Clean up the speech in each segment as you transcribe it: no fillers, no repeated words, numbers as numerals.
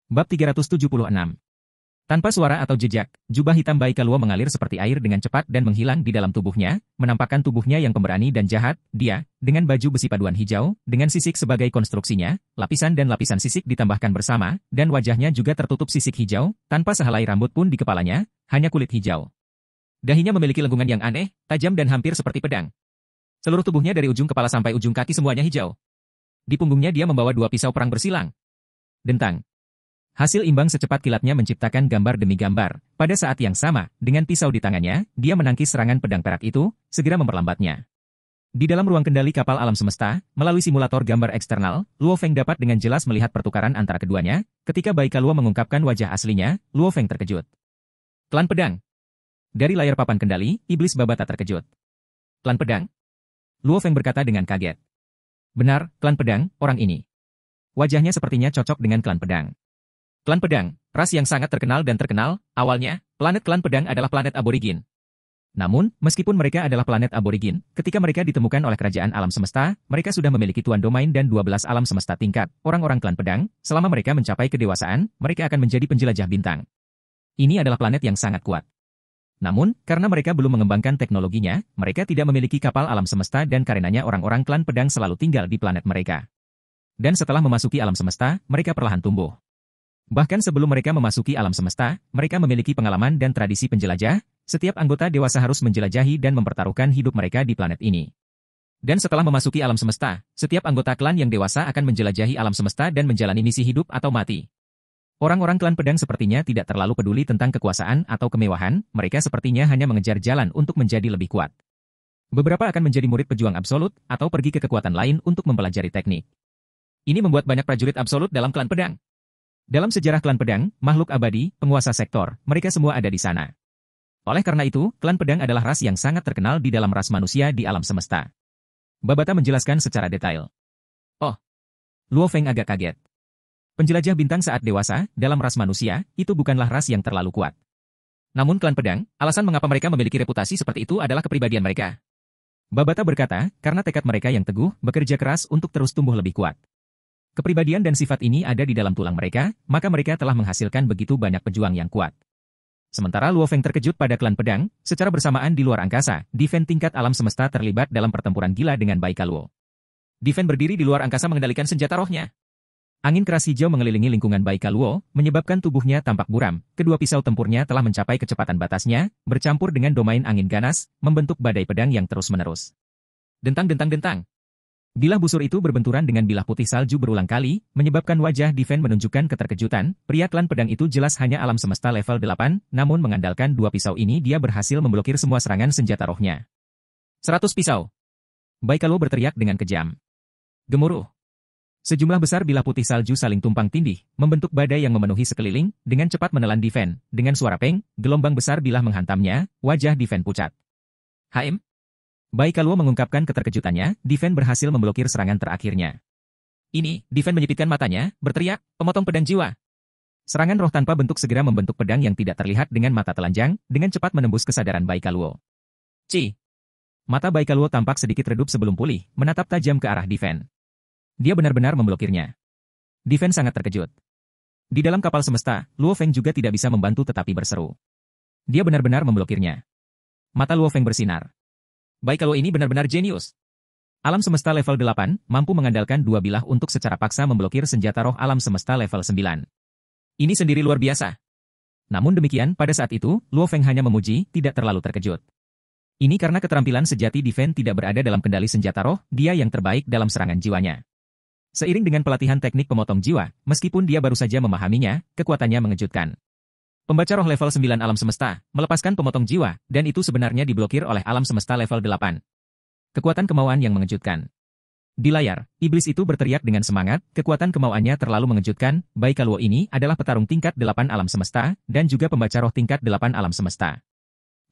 Bab 376. Tanpa suara atau jejak, jubah hitam Bai Kaluo mengalir seperti air dengan cepat dan menghilang di dalam tubuhnya, menampakkan tubuhnya yang pemberani dan jahat. Dia, dengan baju besi paduan hijau, dengan sisik sebagai konstruksinya, lapisan dan lapisan sisik ditambahkan bersama, dan wajahnya juga tertutup sisik hijau, tanpa sehelai rambut pun di kepalanya, hanya kulit hijau. Dahinya memiliki lengkungan yang aneh, tajam dan hampir seperti pedang. Seluruh tubuhnya dari ujung kepala sampai ujung kaki semuanya hijau. Di punggungnya dia membawa 2 pisau perang bersilang. Dentang. Hasil imbang secepat kilatnya menciptakan gambar demi gambar. Pada saat yang sama, dengan pisau di tangannya, dia menangkis serangan pedang perak itu, segera memperlambatnya. Di dalam ruang kendali kapal alam semesta, melalui simulator gambar eksternal, Luo Feng dapat dengan jelas melihat pertukaran antara keduanya. Ketika Bai Kaluo mengungkapkan wajah aslinya, Luo Feng terkejut. Klan pedang. Dari layar papan kendali, iblis Babata terkejut. Klan pedang? Luo Feng berkata dengan kaget. Benar, klan pedang, orang ini. Wajahnya sepertinya cocok dengan klan pedang. Klan pedang, ras yang sangat terkenal dan terkenal, awalnya, planet klan pedang adalah planet aborigin. Namun, meskipun mereka adalah planet aborigin, ketika mereka ditemukan oleh kerajaan alam semesta, mereka sudah memiliki tuan domain dan 12 alam semesta tingkat. Orang-orang klan pedang, selama mereka mencapai kedewasaan, mereka akan menjadi penjelajah bintang. Ini adalah planet yang sangat kuat. Namun, karena mereka belum mengembangkan teknologinya, mereka tidak memiliki kapal alam semesta dan karenanya orang-orang klan pedang selalu tinggal di planet mereka. Dan setelah memasuki alam semesta, mereka perlahan tumbuh. Bahkan sebelum mereka memasuki alam semesta, mereka memiliki pengalaman dan tradisi penjelajah. Setiap anggota dewasa harus menjelajahi dan mempertaruhkan hidup mereka di planet ini. Dan setelah memasuki alam semesta, setiap anggota klan yang dewasa akan menjelajahi alam semesta dan menjalani misi hidup atau mati. Orang-orang klan pedang sepertinya tidak terlalu peduli tentang kekuasaan atau kemewahan, mereka sepertinya hanya mengejar jalan untuk menjadi lebih kuat. Beberapa akan menjadi murid pejuang absolut, atau pergi ke kekuatan lain untuk mempelajari teknik. Ini membuat banyak prajurit absolut dalam klan pedang. Dalam sejarah klan pedang, makhluk abadi, penguasa sektor, mereka semua ada di sana. Oleh karena itu, klan pedang adalah ras yang sangat terkenal di dalam ras manusia di alam semesta. Babata menjelaskan secara detail. Oh, Luo Feng agak kaget. Penjelajah bintang saat dewasa, dalam ras manusia, itu bukanlah ras yang terlalu kuat. Namun klan pedang, alasan mengapa mereka memiliki reputasi seperti itu adalah kepribadian mereka. Babata berkata, karena tekad mereka yang teguh, bekerja keras untuk terus tumbuh lebih kuat. Kepribadian dan sifat ini ada di dalam tulang mereka, maka mereka telah menghasilkan begitu banyak pejuang yang kuat. Sementara Luo Feng terkejut pada klan pedang, secara bersamaan di luar angkasa, Diven tingkat alam semesta terlibat dalam pertempuran gila dengan Bai Kaluo. Diven berdiri di luar angkasa mengendalikan senjata rohnya. Angin keras hijau mengelilingi lingkungan Bai Kaluo, menyebabkan tubuhnya tampak buram. Kedua pisau tempurnya telah mencapai kecepatan batasnya, bercampur dengan domain angin ganas, membentuk badai pedang yang terus-menerus. Dentang-dentang-dentang. Bilah busur itu berbenturan dengan bilah putih salju berulang kali, menyebabkan wajah Diven menunjukkan keterkejutan. Pria klan pedang itu jelas hanya alam semesta level 8, namun mengandalkan 2 pisau ini dia berhasil memblokir semua serangan senjata rohnya. 100 pisau. Bai Kaluo berteriak dengan kejam. Gemuruh. Sejumlah besar bilah putih salju saling tumpang tindih, membentuk badai yang memenuhi sekeliling, dengan cepat menelan Diven. Dengan suara peng, gelombang besar bilah menghantamnya, wajah Diven pucat. HM? Bai Kaluo mengungkapkan keterkejutannya, Diven berhasil memblokir serangan terakhirnya. Ini, Diven menyipitkan matanya, berteriak, pemotong pedang jiwa. Serangan roh tanpa bentuk segera membentuk pedang yang tidak terlihat dengan mata telanjang, dengan cepat menembus kesadaran Bai Kaluo. Ci! Mata Bai Kaluo tampak sedikit redup sebelum pulih, menatap tajam ke arah Diven. Dia benar-benar memblokirnya. Diven sangat terkejut. Di dalam kapal semesta, Luo Feng juga tidak bisa membantu tetapi berseru. Dia benar-benar memblokirnya. Mata Luo Feng bersinar. Bai Kaluo ini benar-benar jenius. Alam semesta level 8 mampu mengandalkan 2 bilah untuk secara paksa memblokir senjata roh alam semesta level 9. Ini sendiri luar biasa. Namun demikian, pada saat itu, Luo Feng hanya memuji, tidak terlalu terkejut. Ini karena keterampilan sejati Diven tidak berada dalam kendali senjata roh, dia yang terbaik dalam serangan jiwanya. Seiring dengan pelatihan teknik pemotong jiwa, meskipun dia baru saja memahaminya, kekuatannya mengejutkan. Pembaca roh level 9 alam semesta, melepaskan pemotong jiwa, dan itu sebenarnya diblokir oleh alam semesta level 8. Kekuatan kemauan yang mengejutkan. Di layar, iblis itu berteriak dengan semangat, kekuatan kemauannya terlalu mengejutkan, Bai Kaluo ini adalah petarung tingkat 8 alam semesta, dan juga pembaca roh tingkat 8 alam semesta.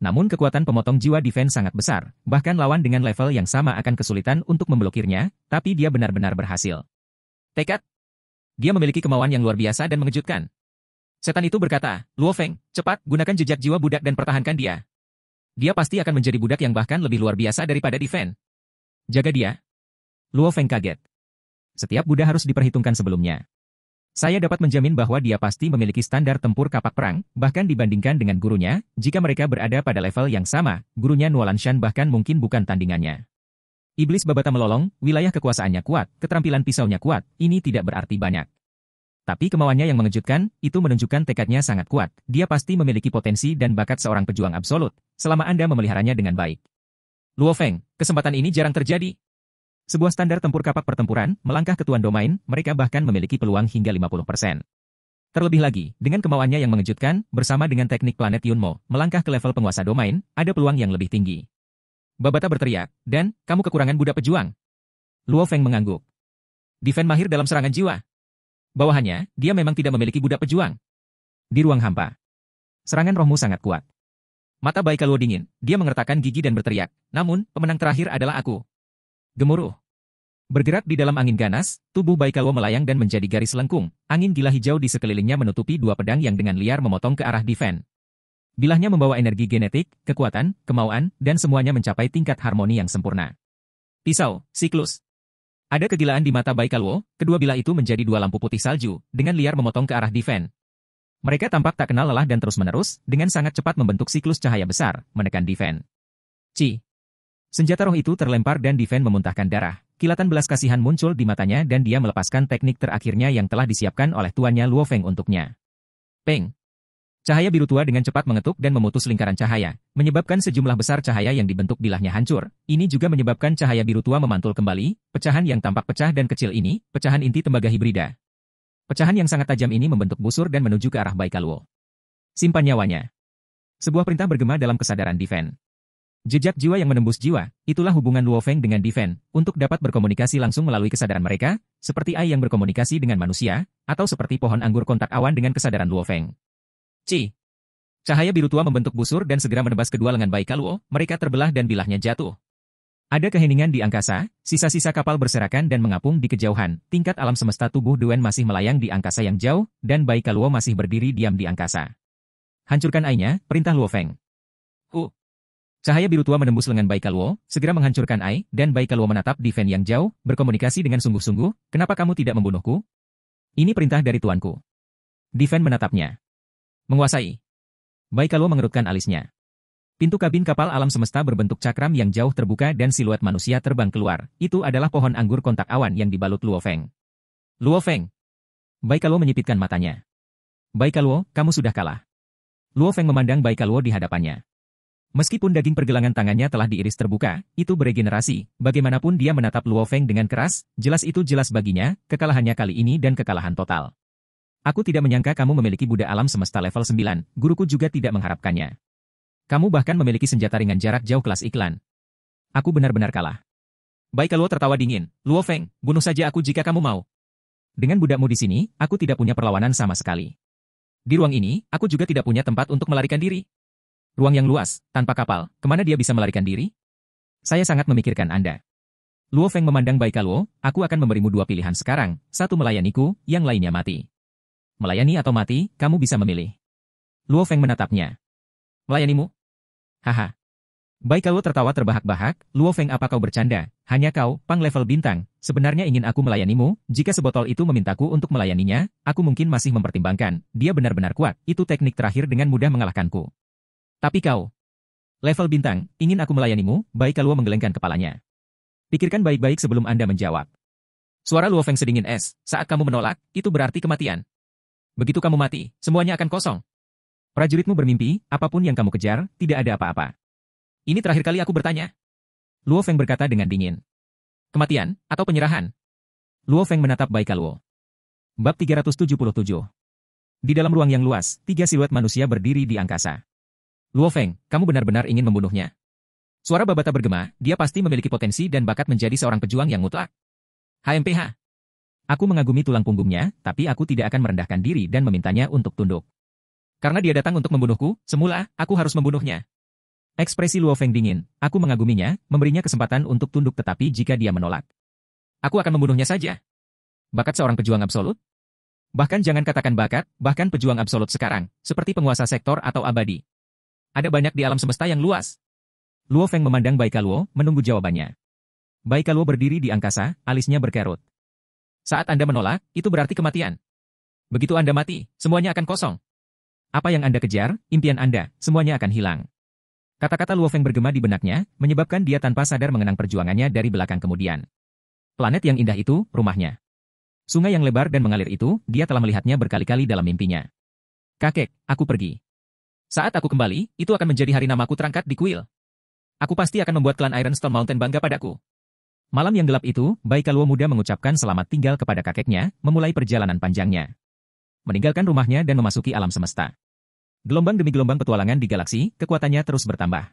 Namun kekuatan pemotong jiwa Diven sangat besar, bahkan lawan dengan level yang sama akan kesulitan untuk memblokirnya, tapi dia benar-benar berhasil. Tekad. Dia memiliki kemauan yang luar biasa dan mengejutkan. Setan itu berkata, Luo Feng, cepat, gunakan jejak jiwa budak dan pertahankan dia. Dia pasti akan menjadi budak yang bahkan lebih luar biasa daripada Diven. Jaga dia. Luo Feng kaget. Setiap Buddha harus diperhitungkan sebelumnya. Saya dapat menjamin bahwa dia pasti memiliki standar tempur kapak perang, bahkan dibandingkan dengan gurunya, jika mereka berada pada level yang sama, gurunya Nuolanshan bahkan mungkin bukan tandingannya. Iblis Babata melolong, wilayah kekuasaannya kuat, keterampilan pisaunya kuat, ini tidak berarti banyak. Tapi kemauannya yang mengejutkan, itu menunjukkan tekadnya sangat kuat, dia pasti memiliki potensi dan bakat seorang pejuang absolut, selama Anda memeliharanya dengan baik. Luo Feng, kesempatan ini jarang terjadi. Sebuah standar tempur kapak pertempuran, melangkah ke tuan domain, mereka bahkan memiliki peluang hingga 50%. Terlebih lagi, dengan kemauannya yang mengejutkan, bersama dengan teknik planet Yunmo, melangkah ke level penguasa domain, ada peluang yang lebih tinggi. Babata berteriak, dan, kamu kekurangan budak pejuang. Luo Feng mengangguk. Diven mahir dalam serangan jiwa. Bawahannya, dia memang tidak memiliki budak pejuang. Di ruang hampa. Serangan rohmu sangat kuat. Mata Baika Luo dingin, dia mengertakkan gigi dan berteriak, namun, pemenang terakhir adalah aku. Gemuruh. Bergerak di dalam angin ganas, tubuh Baika Luo melayang dan menjadi garis lengkung. Angin gila hijau di sekelilingnya menutupi dua pedang yang dengan liar memotong ke arah Diven. Bilahnya membawa energi genetik, kekuatan, kemauan, dan semuanya mencapai tingkat harmoni yang sempurna. Pisau, siklus. Ada kegilaan di mata Baika Luo, kedua bilah itu menjadi dua lampu putih salju, dengan liar memotong ke arah Diven. Mereka tampak tak kenal lelah dan terus-menerus, dengan sangat cepat membentuk siklus cahaya besar, menekan Diven. Ci. Senjata roh itu terlempar dan Diven memuntahkan darah. Kilatan belas kasihan muncul di matanya dan dia melepaskan teknik terakhirnya yang telah disiapkan oleh tuannya Luo Feng untuknya. Peng. Cahaya biru tua dengan cepat mengetuk dan memutus lingkaran cahaya, menyebabkan sejumlah besar cahaya yang dibentuk bilahnya hancur. Ini juga menyebabkan cahaya biru tua memantul kembali, pecahan yang tampak pecah dan kecil ini, pecahan inti tembaga hibrida. Pecahan yang sangat tajam ini membentuk busur dan menuju ke arah Baika Luo. Simpan nyawanya. Sebuah perintah bergema dalam kesadaran Diven. Jejak jiwa yang menembus jiwa, itulah hubungan Luo Feng dengan Diven, untuk dapat berkomunikasi langsung melalui kesadaran mereka, seperti Ai yang berkomunikasi dengan manusia, atau seperti pohon anggur kontak awan dengan kesadaran Luo Feng. Ci. Cahaya biru tua membentuk busur dan segera menebas kedua lengan Baika Luo, mereka terbelah dan bilahnya jatuh. Ada keheningan di angkasa, sisa-sisa kapal berserakan dan mengapung di kejauhan, tingkat alam semesta tubuh Duen masih melayang di angkasa yang jauh, dan Baika Luo masih berdiri diam di angkasa. Hancurkan Ai-nya, perintah Luo Feng. Cahaya biru tua menembus lengan Baika Luo, segera menghancurkan Ai, dan Baika Luo menatap Diven yang jauh, berkomunikasi dengan sungguh-sungguh, kenapa kamu tidak membunuhku? Ini perintah dari tuanku. Diven menatapnya. Menguasai. Baika Luo mengerutkan alisnya. Pintu kabin kapal alam semesta berbentuk cakram yang jauh terbuka dan siluet manusia terbang keluar, itu adalah pohon anggur kontak awan yang dibalut Luo Feng. Luo Feng. Baika Luo menyipitkan matanya. Baika Luo, kamu sudah kalah. Luo Feng memandang Baika Luo di hadapannya. Meskipun daging pergelangan tangannya telah diiris terbuka, itu beregenerasi, bagaimanapun dia menatap Luo Feng dengan keras, jelas baginya, kekalahannya kali ini dan kekalahan total. Aku tidak menyangka kamu memiliki budak alam semesta level 9, guruku juga tidak mengharapkannya. Kamu bahkan memiliki senjata ringan jarak jauh kelas iklan. Aku benar-benar kalah. Baika Luo tertawa dingin, Luo Feng, bunuh saja aku jika kamu mau. Dengan budakmu di sini, aku tidak punya perlawanan sama sekali. Di ruang ini, aku juga tidak punya tempat untuk melarikan diri. Ruang yang luas, tanpa kapal, kemana dia bisa melarikan diri? Saya sangat memikirkan Anda. Luo Feng memandang Baika Luo, aku akan memberimu dua pilihan sekarang, satu melayaniku, yang lainnya mati. Melayani atau mati, kamu bisa memilih. Luo Feng menatapnya. Melayanimu? Haha. Baika Luo tertawa terbahak-bahak, Luo Feng apa kau bercanda, hanya kau, pang level bintang, sebenarnya ingin aku melayanimu, jika sebotol itu memintaku untuk melayaninya, aku mungkin masih mempertimbangkan, dia benar-benar kuat, itu teknik terakhir dengan mudah mengalahkanku. Tapi kau, level bintang, ingin aku melayanimu, Baika Luo menggelengkan kepalanya. Pikirkan baik-baik sebelum Anda menjawab. Suara Luo Feng sedingin es, saat kamu menolak, itu berarti kematian. Begitu kamu mati, semuanya akan kosong. Prajuritmu bermimpi, apapun yang kamu kejar, tidak ada apa-apa. Ini terakhir kali aku bertanya. Luo Feng berkata dengan dingin. Kematian, atau penyerahan? Luo Feng menatap Baika Luo. Bab 377. Di dalam ruang yang luas, tiga siluet manusia berdiri di angkasa. Luo Feng, kamu benar-benar ingin membunuhnya. Suara Babata bergema, dia pasti memiliki potensi dan bakat menjadi seorang pejuang yang mutlak. HMPH. Aku mengagumi tulang punggungnya, tapi aku tidak akan merendahkan diri dan memintanya untuk tunduk. Karena dia datang untuk membunuhku, semula, aku harus membunuhnya. Ekspresi Luo Feng dingin, aku mengaguminya, memberinya kesempatan untuk tunduk tetapi jika dia menolak. Aku akan membunuhnya saja. Bakat seorang pejuang absolut? Bahkan jangan katakan bakat, bahkan pejuang absolut sekarang, seperti penguasa sektor atau abadi. Ada banyak di alam semesta yang luas. Luo Feng memandang Baika Luo, menunggu jawabannya. Baika Luo berdiri di angkasa, alisnya berkerut. Saat Anda menolak, itu berarti kematian. Begitu Anda mati, semuanya akan kosong. Apa yang Anda kejar, impian Anda, semuanya akan hilang. Kata-kata Luo Feng bergema di benaknya, menyebabkan dia tanpa sadar mengenang perjuangannya dari belakang kemudian. Planet yang indah itu, rumahnya. Sungai yang lebar dan mengalir itu, dia telah melihatnya berkali-kali dalam mimpinya. Kakek, aku pergi. Saat aku kembali, itu akan menjadi hari namaku terangkat di kuil. Aku pasti akan membuat klan Ironstone Mountain bangga padaku. Malam yang gelap itu, Baikaluo muda mengucapkan selamat tinggal kepada kakeknya, memulai perjalanan panjangnya. Meninggalkan rumahnya dan memasuki alam semesta. Gelombang demi gelombang petualangan di galaksi, kekuatannya terus bertambah.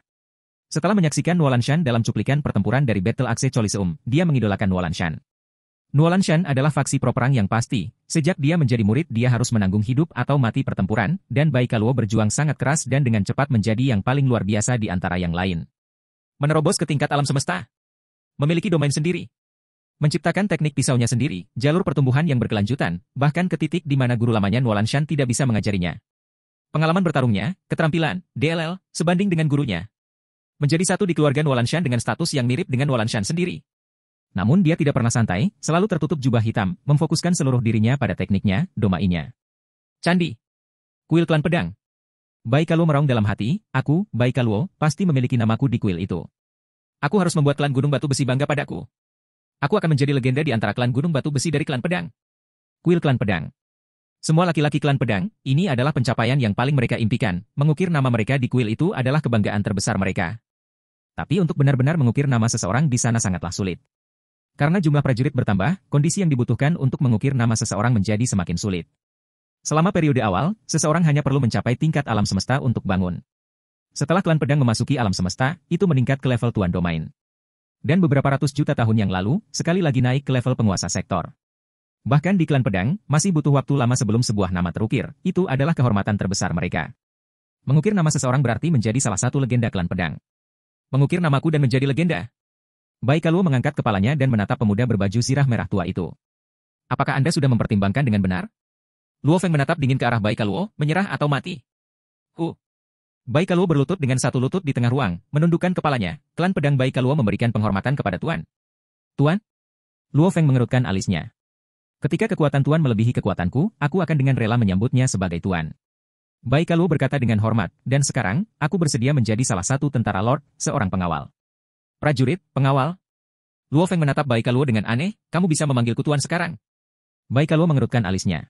Setelah menyaksikan Nuolanshan dalam cuplikan pertempuran dari Battle Axe Coliseum, dia mengidolakan Nuolanshan. Nuolanshan adalah faksi pro-perang yang pasti. Sejak dia menjadi murid, dia harus menanggung hidup atau mati pertempuran, dan Baikaluo berjuang sangat keras dan dengan cepat menjadi yang paling luar biasa di antara yang lain. Menerobos ke tingkat alam semesta. Memiliki domain sendiri. Menciptakan teknik pisaunya sendiri, jalur pertumbuhan yang berkelanjutan, bahkan ke titik di mana guru lamanya Nuolanshan tidak bisa mengajarinya. Pengalaman bertarungnya, keterampilan, DLL, sebanding dengan gurunya. Menjadi satu di keluarga Nuolanshan dengan status yang mirip dengan Nuolanshan sendiri. Namun dia tidak pernah santai, selalu tertutup jubah hitam, memfokuskan seluruh dirinya pada tekniknya, domainnya. Candi. Kuil klan pedang. Baikaluo meraung dalam hati, aku, Baikaluo, pasti memiliki namaku di kuil itu. Aku harus membuat klan Gunung Batu Besi bangga padaku. Aku akan menjadi legenda di antara klan Gunung Batu Besi dari klan pedang. Kuil klan pedang. Semua laki-laki klan pedang, ini adalah pencapaian yang paling mereka impikan. Mengukir nama mereka di kuil itu adalah kebanggaan terbesar mereka. Tapi untuk benar-benar mengukir nama seseorang di sana sangatlah sulit. Karena jumlah prajurit bertambah, kondisi yang dibutuhkan untuk mengukir nama seseorang menjadi semakin sulit. Selama periode awal, seseorang hanya perlu mencapai tingkat alam semesta untuk bangun. Setelah klan pedang memasuki alam semesta, itu meningkat ke level tuan domain. Dan beberapa ratus juta tahun yang lalu, sekali lagi naik ke level penguasa sektor. Bahkan di klan pedang, masih butuh waktu lama sebelum sebuah nama terukir, itu adalah kehormatan terbesar mereka. Mengukir nama seseorang berarti menjadi salah satu legenda klan pedang. Mengukir namaku dan menjadi legenda. Baikaluo mengangkat kepalanya dan menatap pemuda berbaju sirah merah tua itu. Apakah Anda sudah mempertimbangkan dengan benar? Luo Feng menatap dingin ke arah Baikaluo, menyerah atau mati. Baikaluo berlutut dengan satu lutut di tengah ruang, menundukkan kepalanya. Klan pedang Baikaluo memberikan penghormatan kepada Tuan. Tuan? Luo Feng mengerutkan alisnya. Ketika kekuatan Tuan melebihi kekuatanku, aku akan dengan rela menyambutnya sebagai Tuan. Baikaluo berkata dengan hormat, dan sekarang, aku bersedia menjadi salah satu tentara Lord, seorang pengawal. Prajurit, pengawal. Luo Feng menatap Baikaluo dengan aneh, kamu bisa memanggilku Tuan sekarang. Baikaluo mengerutkan alisnya.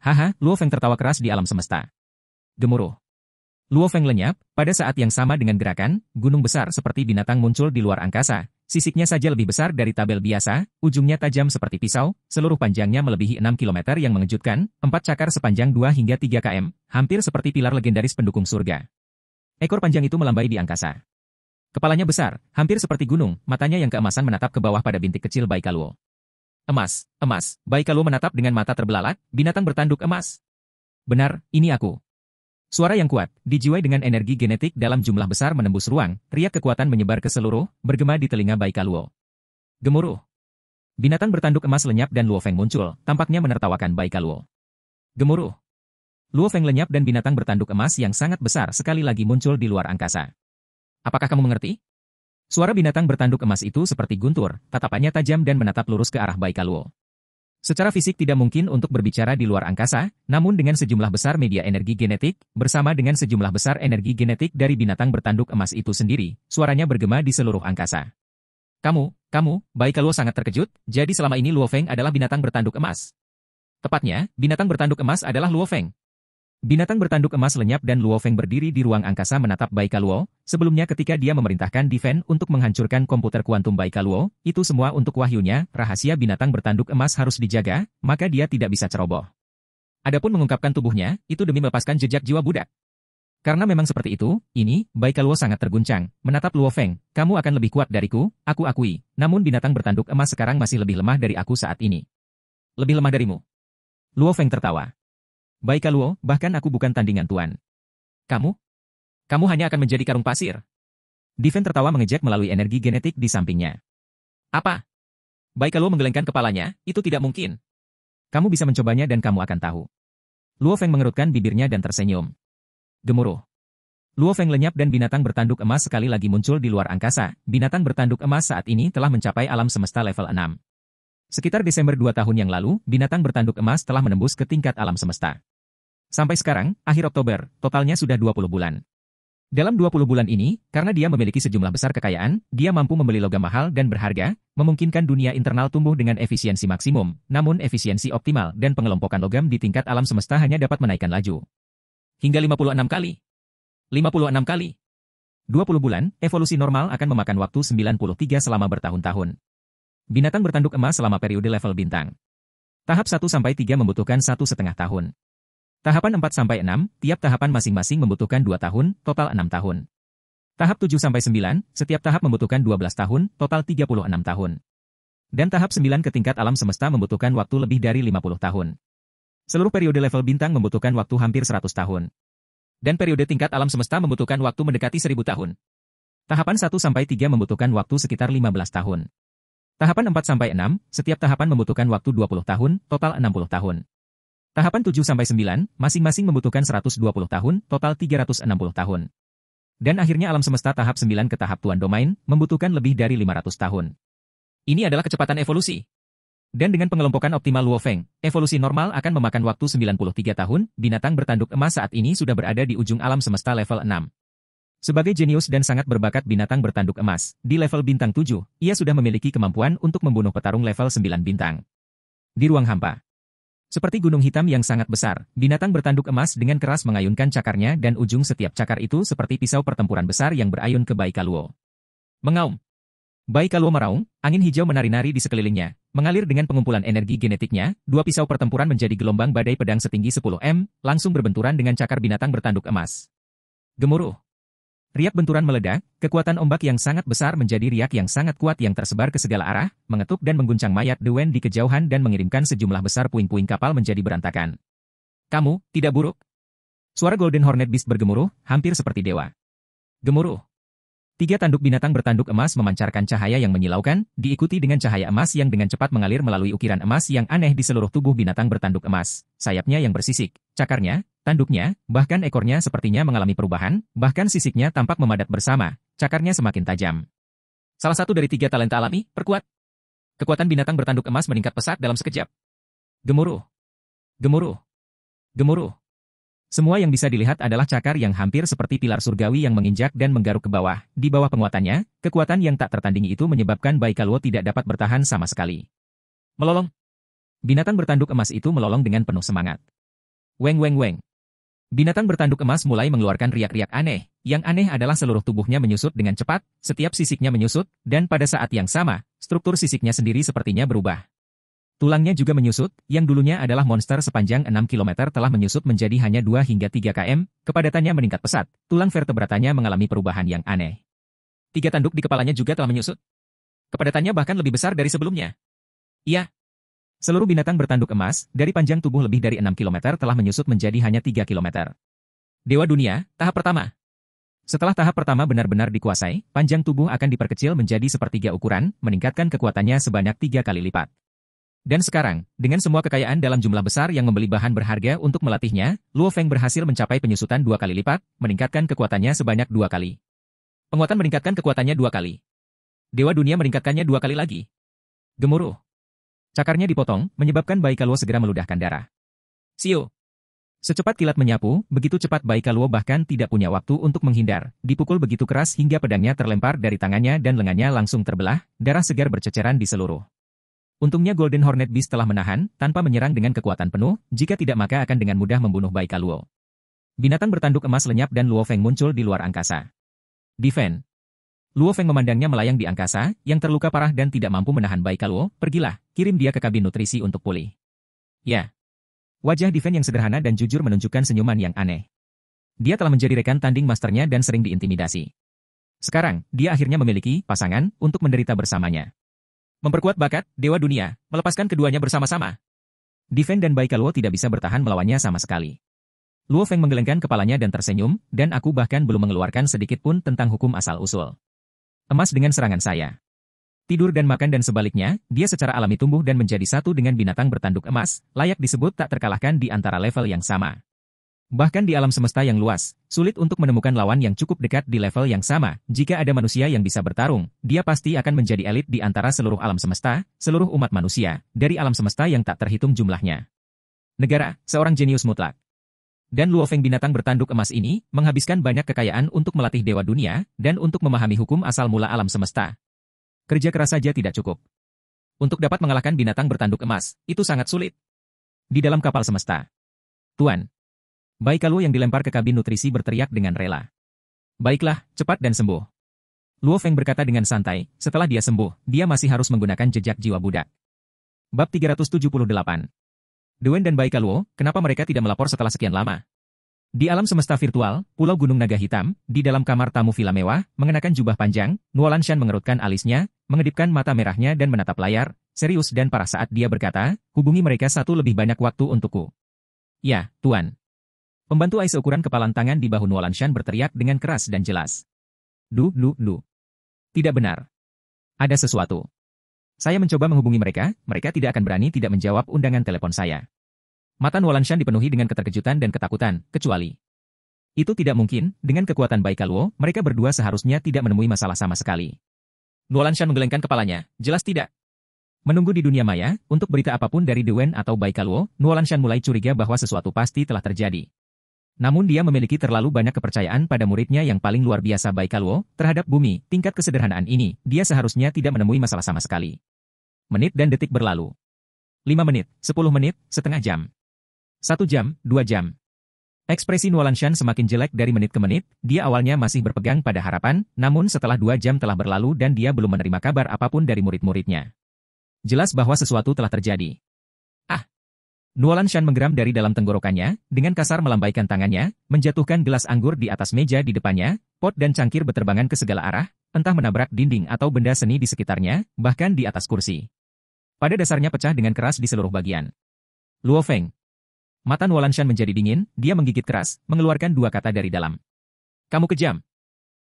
Haha, Luo Feng tertawa keras di alam semesta. Gemuruh. Luo Feng lenyap, pada saat yang sama dengan gerakan, gunung besar seperti binatang muncul di luar angkasa. Sisiknya saja lebih besar dari tabel biasa, ujungnya tajam seperti pisau, seluruh panjangnya melebihi 6 km yang mengejutkan, 4 cakar sepanjang 2 hingga 3 km, hampir seperti pilar legendaris pendukung surga. Ekor panjang itu melambai di angkasa. Kepalanya besar, hampir seperti gunung, matanya yang keemasan menatap ke bawah pada bintik kecil Baikaluo. Emas, emas, Baikaluo menatap dengan mata terbelalak, binatang bertanduk emas. Benar, ini aku. Suara yang kuat, dijiwai dengan energi genetik dalam jumlah besar menembus ruang, riak kekuatan menyebar ke seluruh, bergema di telinga Baikaluo. Gemuruh. Binatang bertanduk emas lenyap dan Luo Feng muncul, tampaknya menertawakan Baikaluo. Gemuruh. Luo Feng lenyap dan binatang bertanduk emas yang sangat besar sekali lagi muncul di luar angkasa. Apakah kamu mengerti? Suara binatang bertanduk emas itu seperti guntur, tatapannya tajam dan menatap lurus ke arah Baikaluo. Secara fisik tidak mungkin untuk berbicara di luar angkasa, namun dengan sejumlah besar media energi genetik, bersama dengan sejumlah besar energi genetik dari binatang bertanduk emas itu sendiri, suaranya bergema di seluruh angkasa. Kamu, Baikaluo sangat terkejut, jadi selama ini Luo Feng adalah binatang bertanduk emas. Tepatnya, binatang bertanduk emas adalah Luo Feng. Binatang bertanduk emas lenyap dan Luo Feng berdiri di ruang angkasa menatap Baikaluo. Sebelumnya ketika dia memerintahkan Diven untuk menghancurkan komputer kuantum Baikaluo, itu semua untuk wahyunya, rahasia binatang bertanduk emas harus dijaga, maka dia tidak bisa ceroboh. Adapun mengungkapkan tubuhnya, itu demi melepaskan jejak jiwa budak. Karena memang seperti itu, ini, Baikaluo sangat terguncang, menatap Luo Feng, kamu akan lebih kuat dariku, aku akui, namun binatang bertanduk emas sekarang masih lebih lemah dari aku saat ini. Lebih lemah darimu? Luo Feng tertawa. Baikaluo, bahkan aku bukan tandingan Tuan. Kamu hanya akan menjadi karung pasir. Diven tertawa mengejek melalui energi genetik di sampingnya. Apa? Baikaluo menggelengkan kepalanya, itu tidak mungkin. Kamu bisa mencobanya dan kamu akan tahu. Luo Feng mengerutkan bibirnya dan tersenyum. Gemuruh. Luo Feng lenyap dan binatang bertanduk emas sekali lagi muncul di luar angkasa. Binatang bertanduk emas saat ini telah mencapai alam semesta level 6. Sekitar Desember 2 tahun yang lalu, binatang bertanduk emas telah menembus ke tingkat alam semesta. Sampai sekarang, akhir Oktober, totalnya sudah 20 bulan. Dalam 20 bulan ini, karena dia memiliki sejumlah besar kekayaan, dia mampu membeli logam mahal dan berharga, memungkinkan dunia internal tumbuh dengan efisiensi maksimum, namun efisiensi optimal dan pengelompokan logam di tingkat alam semesta hanya dapat menaikkan laju. Hingga 56 kali. 56 kali. 20 bulan, evolusi normal akan memakan waktu 93 selama bertahun-tahun. Binatang bertanduk emas selama periode level bintang. Tahap 1-3 membutuhkan 1,5 tahun. Tahapan 4-6, tiap tahapan masing-masing membutuhkan 2 tahun, total 6 tahun. Tahap 7-9, setiap tahap membutuhkan 12 tahun, total 36 tahun. Dan tahap 9 ke tingkat alam semesta membutuhkan waktu lebih dari 50 tahun. Seluruh periode level bintang membutuhkan waktu hampir 100 tahun. Dan periode tingkat alam semesta membutuhkan waktu mendekati 1000 tahun. Tahapan 1-3 membutuhkan waktu sekitar 15 tahun. Tahapan 4-6, setiap tahapan membutuhkan waktu 20 tahun, total 60 tahun. Tahapan 7-9, masing-masing membutuhkan 120 tahun, total 360 tahun. Dan akhirnya alam semesta tahap 9 ke tahap tuan domain, membutuhkan lebih dari 500 tahun. Ini adalah kecepatan evolusi. Dan dengan pengelompokan optimal Luo Feng, evolusi normal akan memakan waktu 93 tahun, binatang bertanduk emas saat ini sudah berada di ujung alam semesta level 6. Sebagai jenius dan sangat berbakat binatang bertanduk emas, di level bintang 7, ia sudah memiliki kemampuan untuk membunuh petarung level 9 bintang. Di ruang hampa. Seperti gunung hitam yang sangat besar, binatang bertanduk emas dengan keras mengayunkan cakarnya dan ujung setiap cakar itu seperti pisau pertempuran besar yang berayun ke Baikaluo. Mengaum. Baikaluo meraung, angin hijau menari-nari di sekelilingnya, mengalir dengan pengumpulan energi genetiknya, dua pisau pertempuran menjadi gelombang badai pedang setinggi 10 m, langsung berbenturan dengan cakar binatang bertanduk emas. Gemuruh. Riak benturan meledak, kekuatan ombak yang sangat besar menjadi riak yang sangat kuat yang tersebar ke segala arah, mengetuk dan mengguncang mayat Dewen di kejauhan dan mengirimkan sejumlah besar puing-puing kapal menjadi berantakan. Kamu, tidak buruk? Suara Golden Hornet Beast bergemuruh, hampir seperti dewa. Gemuruh. 3 tanduk binatang bertanduk emas memancarkan cahaya yang menyilaukan, diikuti dengan cahaya emas yang dengan cepat mengalir melalui ukiran emas yang aneh di seluruh tubuh binatang bertanduk emas, sayapnya yang bersisik, cakarnya, tanduknya, bahkan ekornya sepertinya mengalami perubahan, bahkan sisiknya tampak memadat bersama, cakarnya semakin tajam. Salah satu dari 3 talenta alami, perkuat. Kekuatan binatang bertanduk emas meningkat pesat dalam sekejap. Gemuruh. Gemuruh. Gemuruh. Semua yang bisa dilihat adalah cakar yang hampir seperti pilar surgawi yang menginjak dan menggaruk ke bawah. Di bawah penguatannya, kekuatan yang tak tertandingi itu menyebabkan Baikaluo tidak dapat bertahan sama sekali. Melolong. Binatang bertanduk emas itu melolong dengan penuh semangat. Weng weng weng. Binatang bertanduk emas mulai mengeluarkan riak-riak aneh. Yang aneh adalah seluruh tubuhnya menyusut dengan cepat, setiap sisiknya menyusut, dan pada saat yang sama, struktur sisiknya sendiri sepertinya berubah. Tulangnya juga menyusut, yang dulunya adalah monster sepanjang 6 km telah menyusut menjadi hanya 2 hingga 3 km, kepadatannya meningkat pesat, tulang vertebratanya mengalami perubahan yang aneh. 3 tanduk di kepalanya juga telah menyusut. Kepadatannya bahkan lebih besar dari sebelumnya. Iya. Seluruh binatang bertanduk emas, dari panjang tubuh lebih dari 6 km telah menyusut menjadi hanya 3 km. Dewa Dunia, tahap pertama. Setelah tahap pertama benar-benar dikuasai, panjang tubuh akan diperkecil menjadi sepertiga ukuran, meningkatkan kekuatannya sebanyak 3 kali lipat. Dan sekarang, dengan semua kekayaan dalam jumlah besar yang membeli bahan berharga untuk melatihnya, Luo Feng berhasil mencapai penyusutan 2 kali lipat, meningkatkan kekuatannya sebanyak 2 kali. Penguatan meningkatkan kekuatannya 2 kali. Dewa Dunia meningkatkannya 2 kali lagi. Gemuruh. Cakarnya dipotong, menyebabkan Baikaluo segera meludahkan darah. Siu. Secepat kilat menyapu, begitu cepat Baikaluo bahkan tidak punya waktu untuk menghindar, dipukul begitu keras hingga pedangnya terlempar dari tangannya dan lengannya langsung terbelah, darah segar berceceran di seluruh. Untungnya Golden Hornet Beast telah menahan, tanpa menyerang dengan kekuatan penuh, jika tidak maka akan dengan mudah membunuh Baikaluo. Binatang bertanduk emas lenyap dan Luo Feng muncul di luar angkasa. Defend. Luo Feng memandangnya melayang di angkasa, yang terluka parah dan tidak mampu menahan Baikaluo, pergilah, kirim dia ke kabin nutrisi untuk pulih. Ya. Wajah Defend yang sederhana dan jujur menunjukkan senyuman yang aneh. Dia telah menjadi rekan tanding masternya dan sering diintimidasi. Sekarang, dia akhirnya memiliki pasangan untuk menderita bersamanya. Memperkuat bakat, Dewa Dunia, melepaskan keduanya bersama-sama. Defend dan Baikaluo tidak bisa bertahan melawannya sama sekali. Luo Feng menggelengkan kepalanya dan tersenyum, dan aku bahkan belum mengeluarkan sedikit pun tentang hukum asal-usul. Emas dengan serangan saya. Tidur dan makan dan sebaliknya, dia secara alami tumbuh dan menjadi satu dengan binatang bertanduk emas, layak disebut tak terkalahkan di antara level yang sama. Bahkan di alam semesta yang luas, sulit untuk menemukan lawan yang cukup dekat di level yang sama. Jika ada manusia yang bisa bertarung, dia pasti akan menjadi elit di antara seluruh alam semesta, seluruh umat manusia, dari alam semesta yang tak terhitung jumlahnya. Negara, seorang jenius mutlak. Dan Luo Feng binatang bertanduk emas ini, menghabiskan banyak kekayaan untuk melatih dewa dunia, dan untuk memahami hukum asal mula alam semesta. Kerja keras saja tidak cukup. Untuk dapat mengalahkan binatang bertanduk emas, itu sangat sulit. Di dalam kapal semesta. Tuan. Baikaluo yang dilempar ke kabin nutrisi berteriak dengan rela. Baiklah, cepat dan sembuh. Luo Feng berkata dengan santai, setelah dia sembuh, dia masih harus menggunakan jejak jiwa budak. Bab 378. Dewen dan Baikaluo, kenapa mereka tidak melapor setelah sekian lama? Di alam semesta virtual, Pulau Gunung Naga Hitam, di dalam kamar tamu villa mewah, mengenakan jubah panjang, Nuolanshan mengerutkan alisnya, mengedipkan mata merahnya dan menatap layar, serius dan parah saat dia berkata, hubungi mereka satu lebih banyak waktu untukku. Ya, Tuan. Pembantu Ais seukuran kepalan tangan di bahu Nuolanshan berteriak dengan keras dan jelas. Lu. Tidak benar. Ada sesuatu. Saya mencoba menghubungi mereka, mereka tidak akan berani tidak menjawab undangan telepon saya. Mata Nuolanshan dipenuhi dengan keterkejutan dan ketakutan, kecuali. Itu tidak mungkin, dengan kekuatan Baikaluo, mereka berdua seharusnya tidak menemui masalah sama sekali. Nuolanshan menggelengkan kepalanya, jelas tidak. Menunggu di dunia maya, untuk berita apapun dari Dewen atau Baikaluo, Nuolanshan mulai curiga bahwa sesuatu pasti telah terjadi. Namun dia memiliki terlalu banyak kepercayaan pada muridnya yang paling luar biasa Baikaluo, terhadap bumi, tingkat kesederhanaan ini, dia seharusnya tidak menemui masalah sama sekali. Menit dan detik berlalu. 5 menit, 10 menit, setengah jam. 1 jam, 2 jam. Ekspresi Nuolanshan semakin jelek dari menit ke menit, dia awalnya masih berpegang pada harapan, namun setelah 2 jam telah berlalu dan dia belum menerima kabar apapun dari murid-muridnya. Jelas bahwa sesuatu telah terjadi. Nuolanshan menggeram dari dalam tenggorokannya, dengan kasar melambaikan tangannya, menjatuhkan gelas anggur di atas meja di depannya, pot dan cangkir beterbangan ke segala arah, entah menabrak dinding atau benda seni di sekitarnya, bahkan di atas kursi. Pada dasarnya pecah dengan keras di seluruh bagian. Luo Feng. Mata Nuolanshan menjadi dingin, dia menggigit keras, mengeluarkan 2 kata dari dalam. Kamu kejam.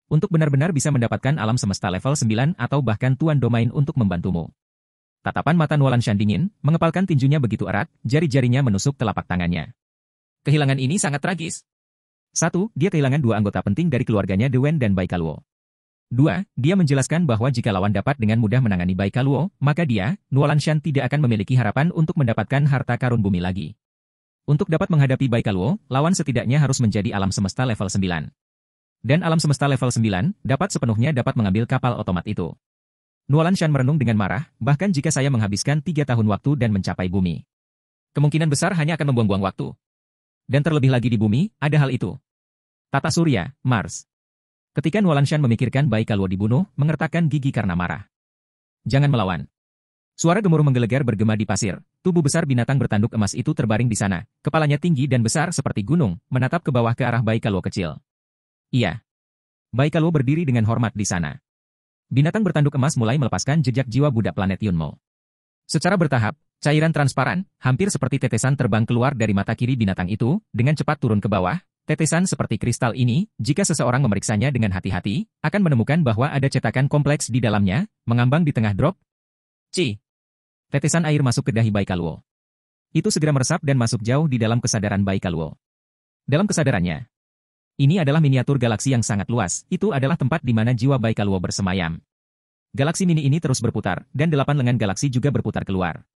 Untuk benar-benar bisa mendapatkan alam semesta level 9 atau bahkan Tuan Domain untuk membantumu. Tatapan mata Nuolanshan dingin, mengepalkan tinjunya begitu erat, jari-jarinya menusuk telapak tangannya. Kehilangan ini sangat tragis. 1. Dia kehilangan 2 anggota penting dari keluarganya Dewen dan Baikaluo. 2. Dia menjelaskan bahwa jika lawan dapat dengan mudah menangani Baikaluo, maka dia, Nuolanshan tidak akan memiliki harapan untuk mendapatkan harta karun bumi lagi. Untuk dapat menghadapi Baikaluo, lawan setidaknya harus menjadi alam semesta level 9. Dan alam semesta level 9, dapat sepenuhnya dapat mengambil kapal otomat itu. Nuolanshan merenung dengan marah, bahkan jika saya menghabiskan 3 tahun waktu dan mencapai bumi. Kemungkinan besar hanya akan membuang-buang waktu. Dan terlebih lagi di bumi, ada hal itu. Tata surya, Mars. Ketika Nuolanshan memikirkan Baikaluo dibunuh, mengertakkan gigi karena marah. Jangan melawan. Suara gemuruh menggelegar bergema di pasir, tubuh besar binatang bertanduk emas itu terbaring di sana, kepalanya tinggi dan besar seperti gunung, menatap ke bawah ke arah Baikaluo kecil. Iya. Baikaluo berdiri dengan hormat di sana. Binatang bertanduk emas mulai melepaskan jejak jiwa budak planet Yunmo. Secara bertahap, cairan transparan, hampir seperti tetesan terbang keluar dari mata kiri binatang itu, dengan cepat turun ke bawah. Tetesan seperti kristal ini, jika seseorang memeriksanya dengan hati-hati, akan menemukan bahwa ada cetakan kompleks di dalamnya, mengambang di tengah drop. Tetesan air masuk ke dahi Baikaluo. Itu segera meresap dan masuk jauh di dalam kesadaran Baikaluo. Dalam kesadarannya, ini adalah miniatur galaksi yang sangat luas, itu adalah tempat di mana jiwa Baikaluo bersemayam. Galaksi mini ini terus berputar, dan 8 lengan galaksi juga berputar keluar.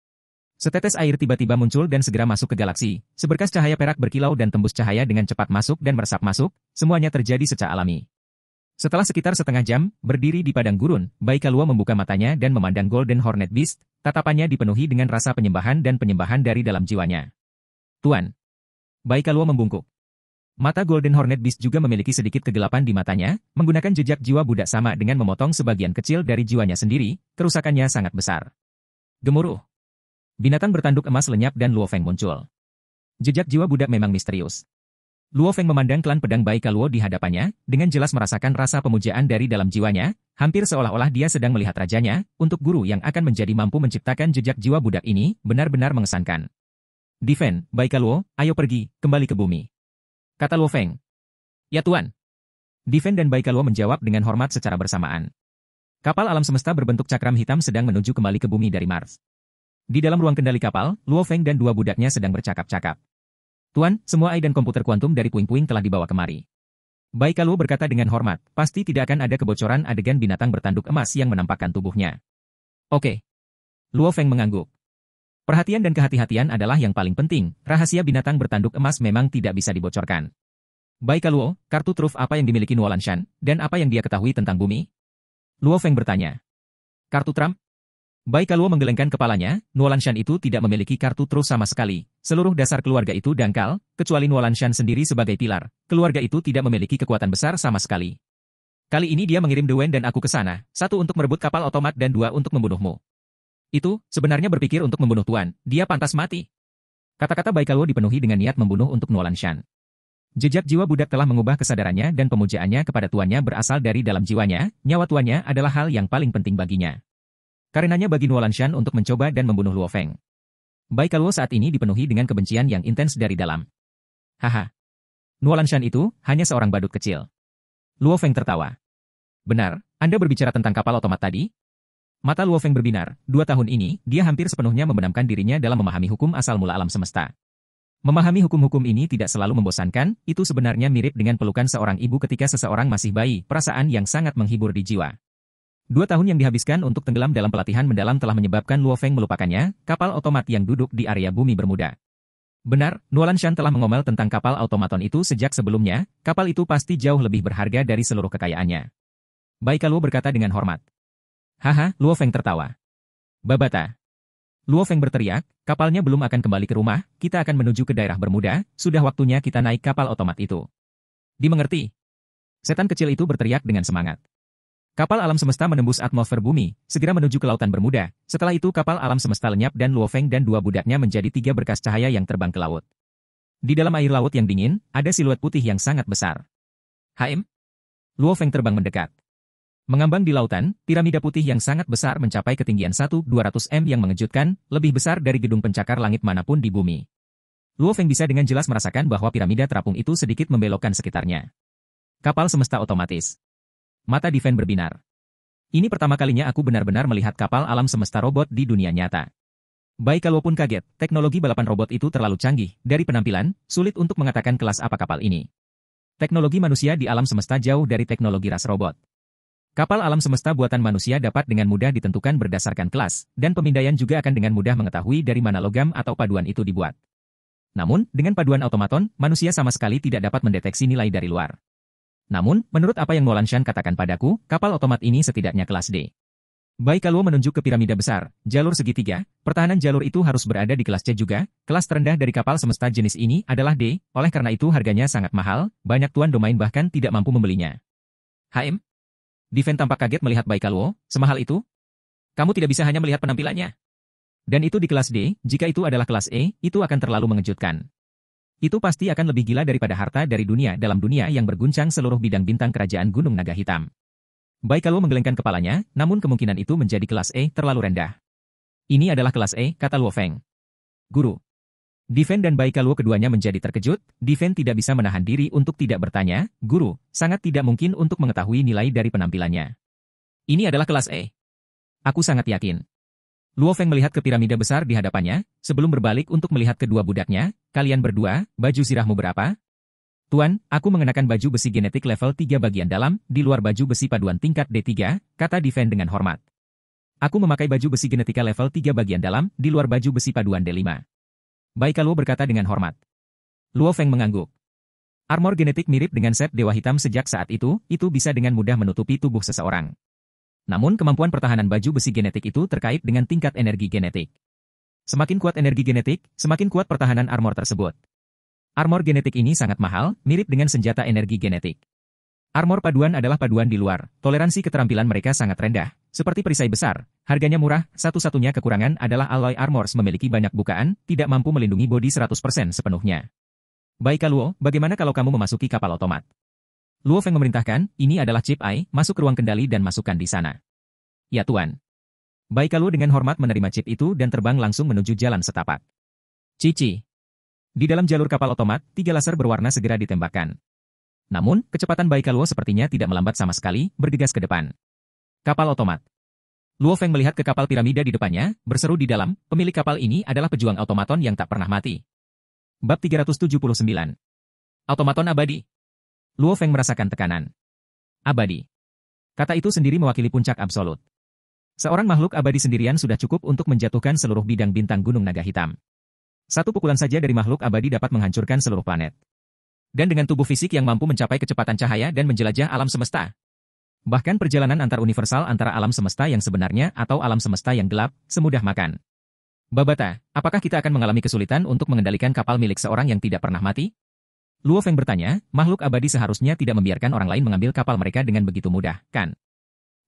Setetes air tiba-tiba muncul dan segera masuk ke galaksi, seberkas cahaya perak berkilau dan tembus cahaya dengan cepat masuk dan meresap masuk, semuanya terjadi secara alami. Setelah sekitar setengah jam, berdiri di padang gurun, Baikaluo membuka matanya dan memandang Golden Hornet Beast, tatapannya dipenuhi dengan rasa penyembahan dan penyembahan dari dalam jiwanya. Tuan. Baikaluo membungkuk. Mata Golden Hornet Beast juga memiliki sedikit kegelapan di matanya, menggunakan jejak jiwa budak sama dengan memotong sebagian kecil dari jiwanya sendiri, kerusakannya sangat besar. Gemuruh. Binatang bertanduk emas lenyap dan Luo Feng muncul. Jejak jiwa budak memang misterius. Luo Feng memandang klan pedang Baikaluo di hadapannya, dengan jelas merasakan rasa pemujaan dari dalam jiwanya, hampir seolah-olah dia sedang melihat rajanya, untuk guru yang akan menjadi mampu menciptakan jejak jiwa budak ini, benar-benar mengesankan. Diven, Baikaluo, ayo pergi, kembali ke bumi. Kata Luo Feng. Ya Tuan. Diven dan Baikaluo menjawab dengan hormat secara bersamaan. Kapal alam semesta berbentuk cakram hitam sedang menuju kembali ke bumi dari Mars. Di dalam ruang kendali kapal, Luo Feng dan 2 budaknya sedang bercakap-cakap. Tuan, semua AI dan komputer kuantum dari puing-puing telah dibawa kemari. Bai Kaluo berkata dengan hormat, pasti tidak akan ada kebocoran adegan binatang bertanduk emas yang menampakkan tubuhnya. Oke. Luo Feng mengangguk. Perhatian dan kehati-hatian adalah yang paling penting, rahasia binatang bertanduk emas memang tidak bisa dibocorkan. Bai Kaluo, kartu truf apa yang dimiliki Nuo Lanshan, dan apa yang dia ketahui tentang bumi? Luo Feng bertanya. Kartu Trump? Bai Kaluo menggelengkan kepalanya, Nuo Lanshan itu tidak memiliki kartu truf sama sekali. Seluruh dasar keluarga itu dangkal, kecuali Nuo Lanshan sendiri sebagai pilar. Keluarga itu tidak memiliki kekuatan besar sama sekali. Kali ini dia mengirim Dewen dan aku ke sana, satu untuk merebut kapal otomat dan dua untuk membunuhmu. Itu, sebenarnya berpikir untuk membunuh Tuan, dia pantas mati. Kata-kata Bai Kaluo dipenuhi dengan niat membunuh untuk Nuo Lanshan. Jejak jiwa budak telah mengubah kesadarannya dan pemujaannya kepada tuannya berasal dari dalam jiwanya, nyawa tuannya adalah hal yang paling penting baginya. Karenanya bagi Nuo Lanshan untuk mencoba dan membunuh Luo Feng. Bai Kaluo saat ini dipenuhi dengan kebencian yang intens dari dalam. Haha. Nuo Lanshan itu hanya seorang badut kecil. Luo Feng tertawa. Benar, Anda berbicara tentang kapal otomat tadi? Mata Luo Feng berbinar, 2 tahun ini, dia hampir sepenuhnya membenamkan dirinya dalam memahami hukum asal mula alam semesta. Memahami hukum-hukum ini tidak selalu membosankan, itu sebenarnya mirip dengan pelukan seorang ibu ketika seseorang masih bayi, perasaan yang sangat menghibur di jiwa. 2 tahun yang dihabiskan untuk tenggelam dalam pelatihan mendalam telah menyebabkan Luo Feng melupakannya, kapal otomat yang duduk di area bumi Bermuda. Benar, Nuo Lanshan telah mengomel tentang kapal automaton itu sejak sebelumnya, kapal itu pasti jauh lebih berharga dari seluruh kekayaannya. Bai Kaluo berkata dengan hormat. Haha, Luo Feng tertawa. Babata. Luo Feng berteriak, kapalnya belum akan kembali ke rumah, kita akan menuju ke daerah Bermuda, sudah waktunya kita naik kapal otomat itu. Dimengerti? Setan kecil itu berteriak dengan semangat. Kapal alam semesta menembus atmosfer bumi, segera menuju ke lautan Bermuda, setelah itu kapal alam semesta lenyap dan Luo Feng dan 2 budaknya menjadi 3 berkas cahaya yang terbang ke laut. Di dalam air laut yang dingin, ada siluet putih yang sangat besar. HM? Luo Feng terbang mendekat. Mengambang di lautan, piramida putih yang sangat besar mencapai ketinggian 1.200 m yang mengejutkan, lebih besar dari gedung pencakar langit manapun di bumi. Luo Feng bisa dengan jelas merasakan bahwa piramida terapung itu sedikit membelokkan sekitarnya. Kapal semesta otomatis. Mata Diven berbinar. Ini pertama kalinya aku benar-benar melihat kapal alam semesta robot di dunia nyata. Bai Kaluo pun kaget, teknologi balapan robot itu terlalu canggih, dari penampilan, sulit untuk mengatakan kelas apa kapal ini. Teknologi manusia di alam semesta jauh dari teknologi ras robot. Kapal alam semesta buatan manusia dapat dengan mudah ditentukan berdasarkan kelas, dan pemindaian juga akan dengan mudah mengetahui dari mana logam atau paduan itu dibuat. Namun, dengan paduan automaton, manusia sama sekali tidak dapat mendeteksi nilai dari luar. Namun, menurut apa yang Nuo Lanshan katakan padaku, kapal otomat ini setidaknya kelas D. Bai Kaluo menunjuk ke piramida besar, jalur segitiga, pertahanan jalur itu harus berada di kelas C juga, kelas terendah dari kapal semesta jenis ini adalah D, oleh karena itu harganya sangat mahal, banyak tuan domain bahkan tidak mampu membelinya. HM? Diven tampak kaget melihat Bai Kaluo, semahal itu? Kamu tidak bisa hanya melihat penampilannya. Dan itu di kelas D, jika itu adalah kelas E, itu akan terlalu mengejutkan. Itu pasti akan lebih gila daripada harta dari dunia dalam dunia yang berguncang seluruh bidang bintang kerajaan Gunung Naga Hitam. Bai Kaluo menggelengkan kepalanya, namun kemungkinan itu menjadi kelas E terlalu rendah. Ini adalah kelas E, kata Luo Feng. Guru. Diven dan Bai Kaluo keduanya menjadi terkejut, Diven tidak bisa menahan diri untuk tidak bertanya, Guru, sangat tidak mungkin untuk mengetahui nilai dari penampilannya. Ini adalah kelas E. Aku sangat yakin. Luo Feng melihat ke piramida besar di hadapannya, sebelum berbalik untuk melihat kedua budaknya, kalian berdua, baju zirahmu berapa? Tuan, aku mengenakan baju besi genetik level 3 bagian dalam, di luar baju besi paduan tingkat D3, kata Diven dengan hormat. Aku memakai baju besi genetika level 3 bagian dalam, di luar baju besi paduan D5. Bai Kaluo berkata dengan hormat. Luo Feng mengangguk. Armor genetik mirip dengan set Dewa Hitam sejak saat itu bisa dengan mudah menutupi tubuh seseorang. Namun kemampuan pertahanan baju besi genetik itu terkait dengan tingkat energi genetik. Semakin kuat energi genetik, semakin kuat pertahanan armor tersebut. Armor genetik ini sangat mahal, mirip dengan senjata energi genetik. Armor paduan adalah paduan di luar, toleransi keterampilan mereka sangat rendah, seperti perisai besar, harganya murah, satu-satunya kekurangan adalah alloy armors memiliki banyak bukaan, tidak mampu melindungi bodi 100% sepenuhnya. Bai Kaluo, bagaimana kalau kamu memasuki kapal otomat? Luo Feng memerintahkan, ini adalah chip AI, masuk ruang kendali dan masukkan di sana. Ya Tuan. Bai Kaluo dengan hormat menerima chip itu dan terbang langsung menuju jalan setapak. Cici. Di dalam jalur kapal otomat, 3 laser berwarna segera ditembakkan. Namun, kecepatan Bai Kaluo sepertinya tidak melambat sama sekali, bergegas ke depan. Kapal otomat. Luo Feng melihat ke kapal piramida di depannya, berseru di dalam, pemilik kapal ini adalah pejuang automaton yang tak pernah mati. Bab 379. Automaton abadi. Luo Feng merasakan tekanan. Abadi. Kata itu sendiri mewakili puncak absolut. Seorang makhluk abadi sendirian sudah cukup untuk menjatuhkan seluruh bidang bintang gunung naga hitam. Satu pukulan saja dari makhluk abadi dapat menghancurkan seluruh planet. Dan dengan tubuh fisik yang mampu mencapai kecepatan cahaya dan menjelajah alam semesta. Bahkan perjalanan antar universal antara alam semesta yang sebenarnya atau alam semesta yang gelap, semudah makan. Babata, apakah kita akan mengalami kesulitan untuk mengendalikan kapal milik seorang yang tidak pernah mati? Luo Feng bertanya, makhluk abadi seharusnya tidak membiarkan orang lain mengambil kapal mereka dengan begitu mudah, kan?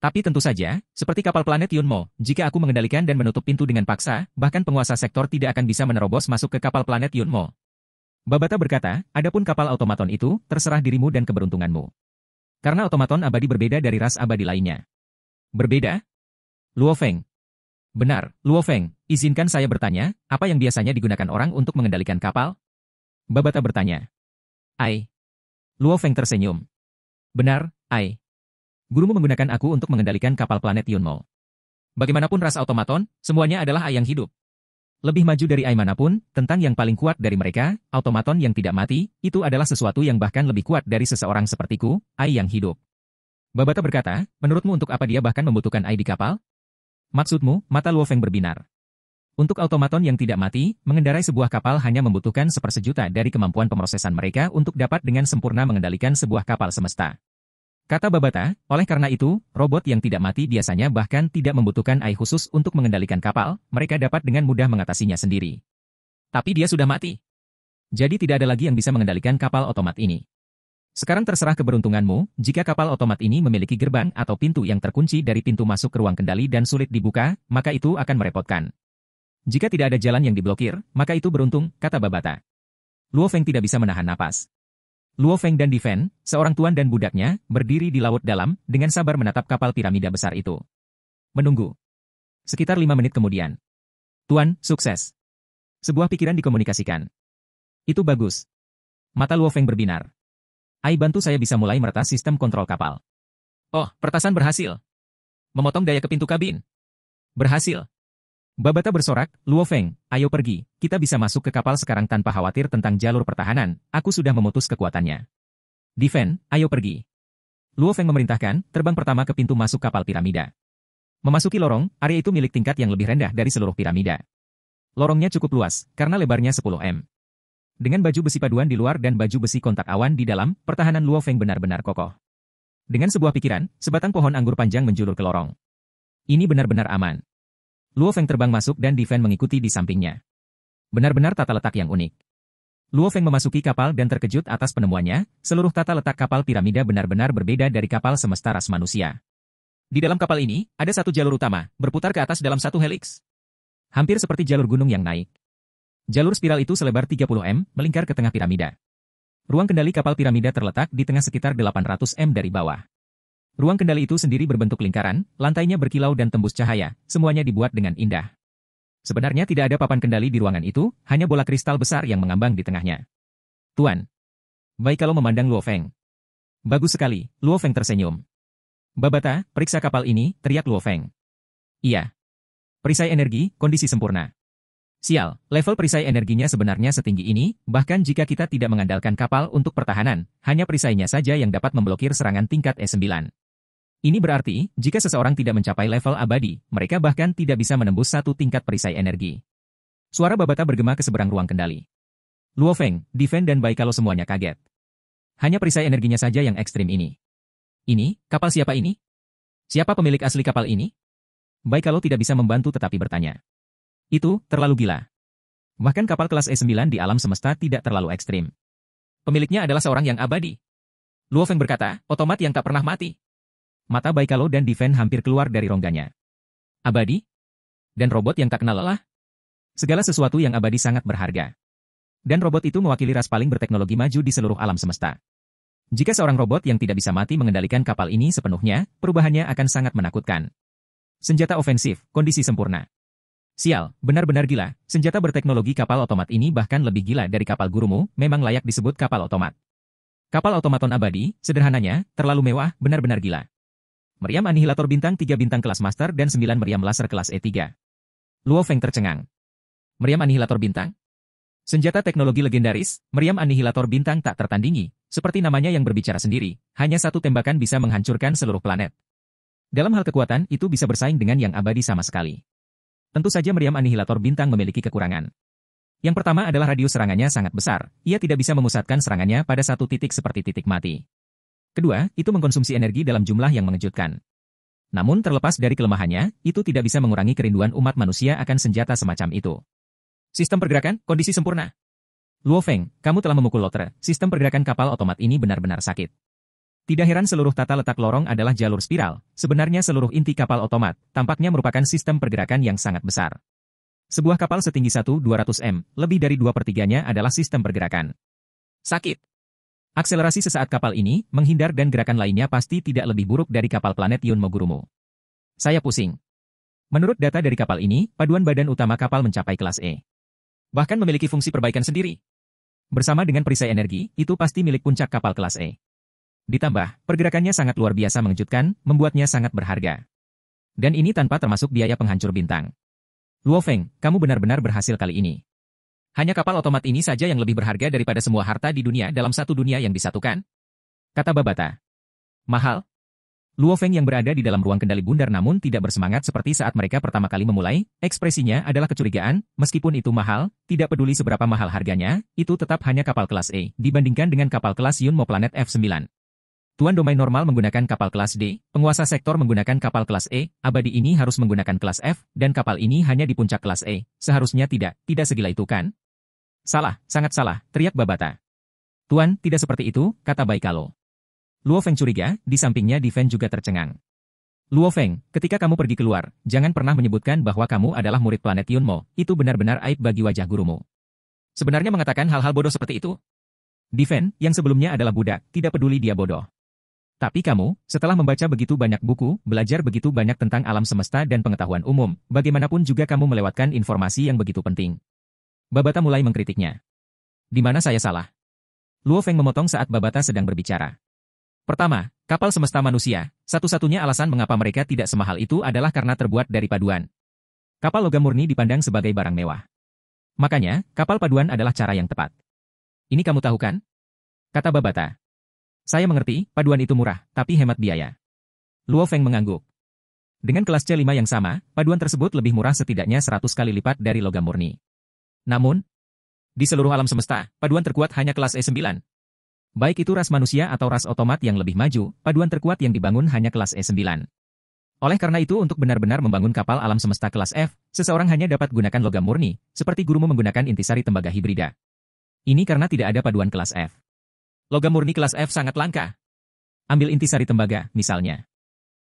Tapi tentu saja, seperti kapal planet Yunmo, jika aku mengendalikan dan menutup pintu dengan paksa, bahkan penguasa sektor tidak akan bisa menerobos masuk ke kapal planet Yunmo. Babata berkata, adapun kapal otomaton itu, terserah dirimu dan keberuntunganmu. Karena otomaton abadi berbeda dari ras abadi lainnya. Berbeda? Luo Feng. Benar, Luo Feng, izinkan saya bertanya, apa yang biasanya digunakan orang untuk mengendalikan kapal? Babata bertanya. Ai. Luo Feng tersenyum. Benar, Ai. Gurumu menggunakan aku untuk mengendalikan kapal planet Yunmo. Bagaimanapun ras otomaton, semuanya adalah Ai yang hidup. Lebih maju dari Ai manapun, tentang yang paling kuat dari mereka, otomaton yang tidak mati, itu adalah sesuatu yang bahkan lebih kuat dari seseorang sepertiku, Ai yang hidup. Babata berkata, menurutmu untuk apa dia bahkan membutuhkan Ai di kapal? Maksudmu, mata Luo Feng berbinar. Untuk automaton yang tidak mati, mengendarai sebuah kapal hanya membutuhkan 1/100.000 dari kemampuan pemrosesan mereka untuk dapat dengan sempurna mengendalikan sebuah kapal semesta. Kata Babata, oleh karena itu, robot yang tidak mati biasanya bahkan tidak membutuhkan AI khusus untuk mengendalikan kapal, mereka dapat dengan mudah mengatasinya sendiri. Tapi dia sudah mati. Jadi tidak ada lagi yang bisa mengendalikan kapal otomat ini. Sekarang terserah keberuntunganmu, jika kapal otomat ini memiliki gerbang atau pintu yang terkunci dari pintu masuk ke ruang kendali dan sulit dibuka, maka itu akan merepotkan. Jika tidak ada jalan yang diblokir, maka itu beruntung, kata Babata. Luo Feng tidak bisa menahan napas. Luo Feng dan Difen, seorang tuan dan budaknya, berdiri di laut dalam, dengan sabar menatap kapal piramida besar itu. Menunggu. Sekitar 5 menit kemudian. Tuan, sukses. Sebuah pikiran dikomunikasikan. Itu bagus. Mata Luo Feng berbinar. Ai bantu saya bisa mulai meretas sistem kontrol kapal. Oh, peretasan berhasil. Memotong daya ke pintu kabin. Berhasil. Babata bersorak, Luo Feng, ayo pergi, kita bisa masuk ke kapal sekarang tanpa khawatir tentang jalur pertahanan, aku sudah memutus kekuatannya. Difen, ayo pergi. Luo Feng memerintahkan, terbang pertama ke pintu masuk kapal piramida. Memasuki lorong, area itu milik tingkat yang lebih rendah dari seluruh piramida. Lorongnya cukup luas, karena lebarnya 10 m. Dengan baju besi paduan di luar dan baju besi kontak awan di dalam, pertahanan Luo Feng benar-benar kokoh. Dengan sebuah pikiran, sebatang pohon anggur panjang menjulur ke lorong. Ini benar-benar aman. Luo Feng terbang masuk dan Difen mengikuti di sampingnya. Benar-benar tata letak yang unik. Luo Feng memasuki kapal dan terkejut atas penemuannya, seluruh tata letak kapal piramida benar-benar berbeda dari kapal semesta ras manusia. Di dalam kapal ini, ada satu jalur utama, berputar ke atas dalam satu heliks. Hampir seperti jalur gunung yang naik. Jalur spiral itu selebar 30 m, melingkar ke tengah piramida. Ruang kendali kapal piramida terletak di tengah sekitar 800 m dari bawah. Ruang kendali itu sendiri berbentuk lingkaran, lantainya berkilau dan tembus cahaya, semuanya dibuat dengan indah. Sebenarnya tidak ada papan kendali di ruangan itu, hanya bola kristal besar yang mengambang di tengahnya. Tuan. Baik kalau memandang Luo Feng. Bagus sekali, Luo Feng tersenyum. Babata, periksa kapal ini, teriak Luo Feng. Iya. Perisai energi, kondisi sempurna. Sial, level perisai energinya sebenarnya setinggi ini, bahkan jika kita tidak mengandalkan kapal untuk pertahanan, hanya perisainya saja yang dapat memblokir serangan tingkat E9. Ini berarti, jika seseorang tidak mencapai level abadi, mereka bahkan tidak bisa menembus satu tingkat perisai energi. Suara Babata bergema ke seberang ruang kendali. Luo Feng, Difen dan Bai kalau semuanya kaget. Hanya perisai energinya saja yang ekstrim ini. Ini, kapal siapa ini? Siapa pemilik asli kapal ini? Bai kalau tidak bisa membantu tetapi bertanya. Itu, terlalu gila. Bahkan kapal kelas E9 di alam semesta tidak terlalu ekstrim. Pemiliknya adalah seorang yang abadi. Luo Feng berkata, otomat yang tak pernah mati. Mata Bai Kalau dan Difen hampir keluar dari rongganya. Abadi? Dan robot yang tak kenal lelah? Segala sesuatu yang abadi sangat berharga. Dan robot itu mewakili ras paling berteknologi maju di seluruh alam semesta. Jika seorang robot yang tidak bisa mati mengendalikan kapal ini sepenuhnya, perubahannya akan sangat menakutkan. Senjata ofensif, kondisi sempurna. Sial, benar-benar gila, senjata berteknologi kapal otomat ini bahkan lebih gila dari kapal gurumu, memang layak disebut kapal otomat. Kapal otomaton abadi, sederhananya, terlalu mewah, benar-benar gila. Meriam anihilator bintang 3 bintang kelas master dan 9 meriam laser kelas E3. Luo Feng tercengang. Meriam anihilator bintang? Senjata teknologi legendaris, meriam anihilator bintang tak tertandingi, seperti namanya yang berbicara sendiri, hanya satu tembakan bisa menghancurkan seluruh planet. Dalam hal kekuatan, itu bisa bersaing dengan yang abadi sama sekali. Tentu saja meriam anihilator bintang memiliki kekurangan. Yang pertama adalah radius serangannya sangat besar, ia tidak bisa memusatkan serangannya pada satu titik seperti titik mati. Kedua, itu mengkonsumsi energi dalam jumlah yang mengejutkan. Namun terlepas dari kelemahannya, itu tidak bisa mengurangi kerinduan umat manusia akan senjata semacam itu. Sistem pergerakan, kondisi sempurna. Luo Feng, kamu telah memukul lotre, sistem pergerakan kapal otomat ini benar-benar sakit. Tidak heran seluruh tata letak lorong adalah jalur spiral, sebenarnya seluruh inti kapal otomat, tampaknya merupakan sistem pergerakan yang sangat besar. Sebuah kapal setinggi 1.200 m, lebih dari 2/3-nya adalah sistem pergerakan. Sakit. Akselerasi sesaat kapal ini, menghindar dan gerakan lainnya pasti tidak lebih buruk dari kapal planet Yunmo Gurumu. Saya pusing. Menurut data dari kapal ini, paduan badan utama kapal mencapai kelas E. Bahkan memiliki fungsi perbaikan sendiri. Bersama dengan perisai energi, itu pasti milik puncak kapal kelas E. Ditambah, pergerakannya sangat luar biasa mengejutkan, membuatnya sangat berharga. Dan ini tanpa termasuk biaya penghancur bintang. Luo Feng, kamu benar-benar berhasil kali ini. Hanya kapal otomat ini saja yang lebih berharga daripada semua harta di dunia dalam satu dunia yang disatukan. Kata Babata. Mahal? Luo Feng yang berada di dalam ruang kendali bundar namun tidak bersemangat seperti saat mereka pertama kali memulai, ekspresinya adalah kecurigaan, meskipun itu mahal, tidak peduli seberapa mahal harganya, itu tetap hanya kapal kelas E, dibandingkan dengan kapal kelas Yunmo planet F9. Tuan domain normal menggunakan kapal kelas D, penguasa sektor menggunakan kapal kelas E, abadi ini harus menggunakan kelas F, dan kapal ini hanya di puncak kelas E, seharusnya tidak segila itu kan? Salah, sangat salah, teriak Babata. Tuan, tidak seperti itu, kata Baikalo. Luo Feng curiga, di sampingnya Diven juga tercengang. Luo Feng, ketika kamu pergi keluar, jangan pernah menyebutkan bahwa kamu adalah murid planet Yunmo, itu benar-benar aib bagi wajah gurumu. Sebenarnya mengatakan hal-hal bodoh seperti itu? Diven, yang sebelumnya adalah budak, tidak peduli dia bodoh. Tapi kamu, setelah membaca begitu banyak buku, belajar begitu banyak tentang alam semesta dan pengetahuan umum, bagaimanapun juga kamu melewatkan informasi yang begitu penting. Babata mulai mengkritiknya. Di mana saya salah? Luo Feng memotong saat Babata sedang berbicara. Pertama, kapal semesta manusia, satu-satunya alasan mengapa mereka tidak semahal itu adalah karena terbuat dari paduan. Kapal logam murni dipandang sebagai barang mewah. Makanya, kapal paduan adalah cara yang tepat. Ini kamu tahu kan? Kata Babata. Saya mengerti, paduan itu murah, tapi hemat biaya. Luo Feng mengangguk. Dengan kelas C5 yang sama, paduan tersebut lebih murah setidaknya 100 kali lipat dari logam murni. Namun, di seluruh alam semesta, paduan terkuat hanya kelas E9. Baik itu ras manusia atau ras otomat yang lebih maju, paduan terkuat yang dibangun hanya kelas E9. Oleh karena itu untuk benar-benar membangun kapal alam semesta kelas F, seseorang hanya dapat gunakan logam murni, seperti gurumu menggunakan intisari tembaga hibrida. Ini karena tidak ada paduan kelas F. Logam murni kelas F sangat langka. Ambil intisari tembaga, misalnya.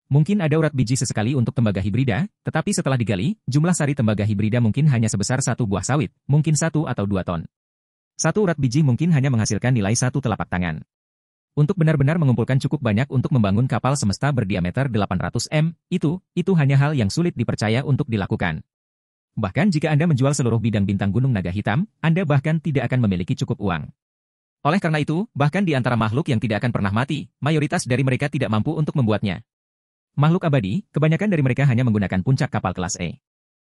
Mungkin ada urat biji sesekali untuk tembaga hibrida, tetapi setelah digali, jumlah sari tembaga hibrida mungkin hanya sebesar 1 buah sawit, mungkin 1 atau 2 ton. 1 urat biji mungkin hanya menghasilkan nilai 1 telapak tangan. Untuk benar-benar mengumpulkan cukup banyak untuk membangun kapal semesta berdiameter 800 m, itu hanya hal yang sulit dipercaya untuk dilakukan. Bahkan jika Anda menjual seluruh bidang bintang Gunung Naga Hitam, Anda bahkan tidak akan memiliki cukup uang. Oleh karena itu, bahkan di antara makhluk yang tidak akan pernah mati, mayoritas dari mereka tidak mampu untuk membuatnya. Makhluk abadi, kebanyakan dari mereka hanya menggunakan puncak kapal kelas E.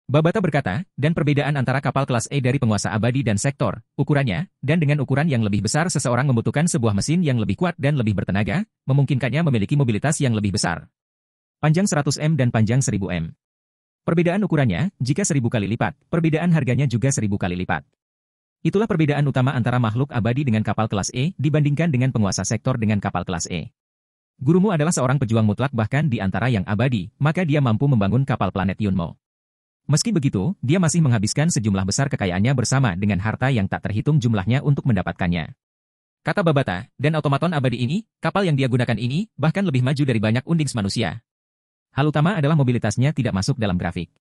Babata berkata, dan perbedaan antara kapal kelas E dari penguasa abadi dan sektor, ukurannya, dan dengan ukuran yang lebih besar seseorang membutuhkan sebuah mesin yang lebih kuat dan lebih bertenaga, memungkinkannya memiliki mobilitas yang lebih besar. Panjang 100 m dan panjang 1000 m. Perbedaan ukurannya, jika 1000 kali lipat, perbedaan harganya juga 1000 kali lipat. Itulah perbedaan utama antara makhluk abadi dengan kapal kelas E dibandingkan dengan penguasa sektor dengan kapal kelas E. Gurumu adalah seorang pejuang mutlak bahkan di antara yang abadi, maka dia mampu membangun kapal planet Yunmo. Meski begitu, dia masih menghabiskan sejumlah besar kekayaannya bersama dengan harta yang tak terhitung jumlahnya untuk mendapatkannya. Kata Babata, dan otomaton abadi ini, kapal yang dia gunakan ini, bahkan lebih maju dari banyak undings manusia. Hal utama adalah mobilitasnya tidak masuk dalam grafik.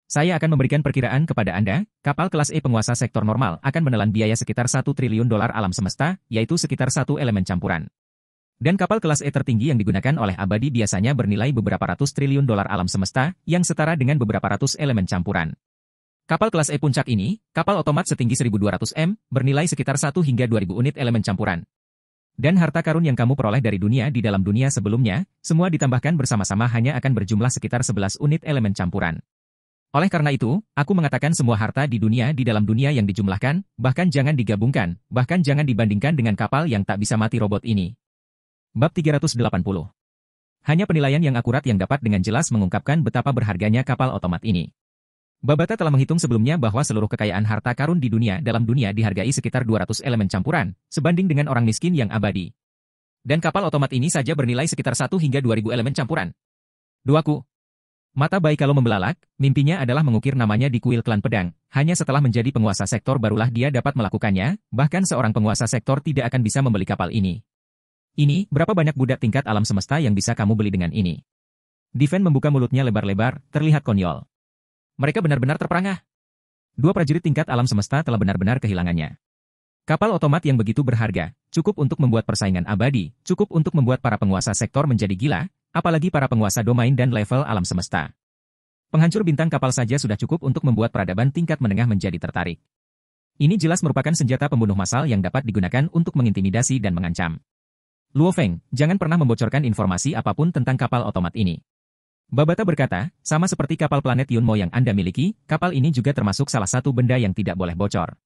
Saya akan memberikan perkiraan kepada Anda, kapal kelas E penguasa sektor normal akan menelan biaya sekitar $1 triliun alam semesta, yaitu sekitar 1 elemen campuran. Dan kapal kelas E tertinggi yang digunakan oleh abadi biasanya bernilai beberapa ratus triliun dolar alam semesta, yang setara dengan beberapa ratus elemen campuran. Kapal kelas E puncak ini, kapal otomat setinggi 1200 m, bernilai sekitar 1 hingga 2000 unit elemen campuran. Dan harta karun yang kamu peroleh dari dunia di dalam dunia sebelumnya, semua ditambahkan bersama-sama hanya akan berjumlah sekitar 11 unit elemen campuran. Oleh karena itu, aku mengatakan semua harta di dalam dunia yang dijumlahkan, bahkan jangan digabungkan, bahkan jangan dibandingkan dengan kapal yang tak bisa mati robot ini. Bab 380. Hanya penilaian yang akurat yang dapat dengan jelas mengungkapkan betapa berharganya kapal otomat ini. Babata telah menghitung sebelumnya bahwa seluruh kekayaan harta karun di dalam dunia dihargai sekitar 200 elemen campuran, sebanding dengan orang miskin yang abadi. Dan kapal otomat ini saja bernilai sekitar 1 hingga 2000 elemen campuran. Doaku. Mata Baikalo membelalak, mimpinya adalah mengukir namanya di kuil klan pedang. Hanya setelah menjadi penguasa sektor barulah dia dapat melakukannya, bahkan seorang penguasa sektor tidak akan bisa membeli kapal ini. Ini, berapa banyak budak tingkat alam semesta yang bisa kamu beli dengan ini? Diven membuka mulutnya lebar-lebar, terlihat konyol. Mereka benar-benar terperangah. Dua prajurit tingkat alam semesta telah benar-benar kehilangannya. Kapal otomat yang begitu berharga, cukup untuk membuat persaingan abadi, cukup untuk membuat para penguasa sektor menjadi gila, apalagi para penguasa domain dan level alam semesta. Penghancur bintang kapal saja sudah cukup untuk membuat peradaban tingkat menengah menjadi tertarik. Ini jelas merupakan senjata pembunuh massal yang dapat digunakan untuk mengintimidasi dan mengancam. Luo Feng, jangan pernah membocorkan informasi apapun tentang kapal otomat ini. Babata berkata, sama seperti kapal planet Yunmo yang Anda miliki, kapal ini juga termasuk salah satu benda yang tidak boleh bocor.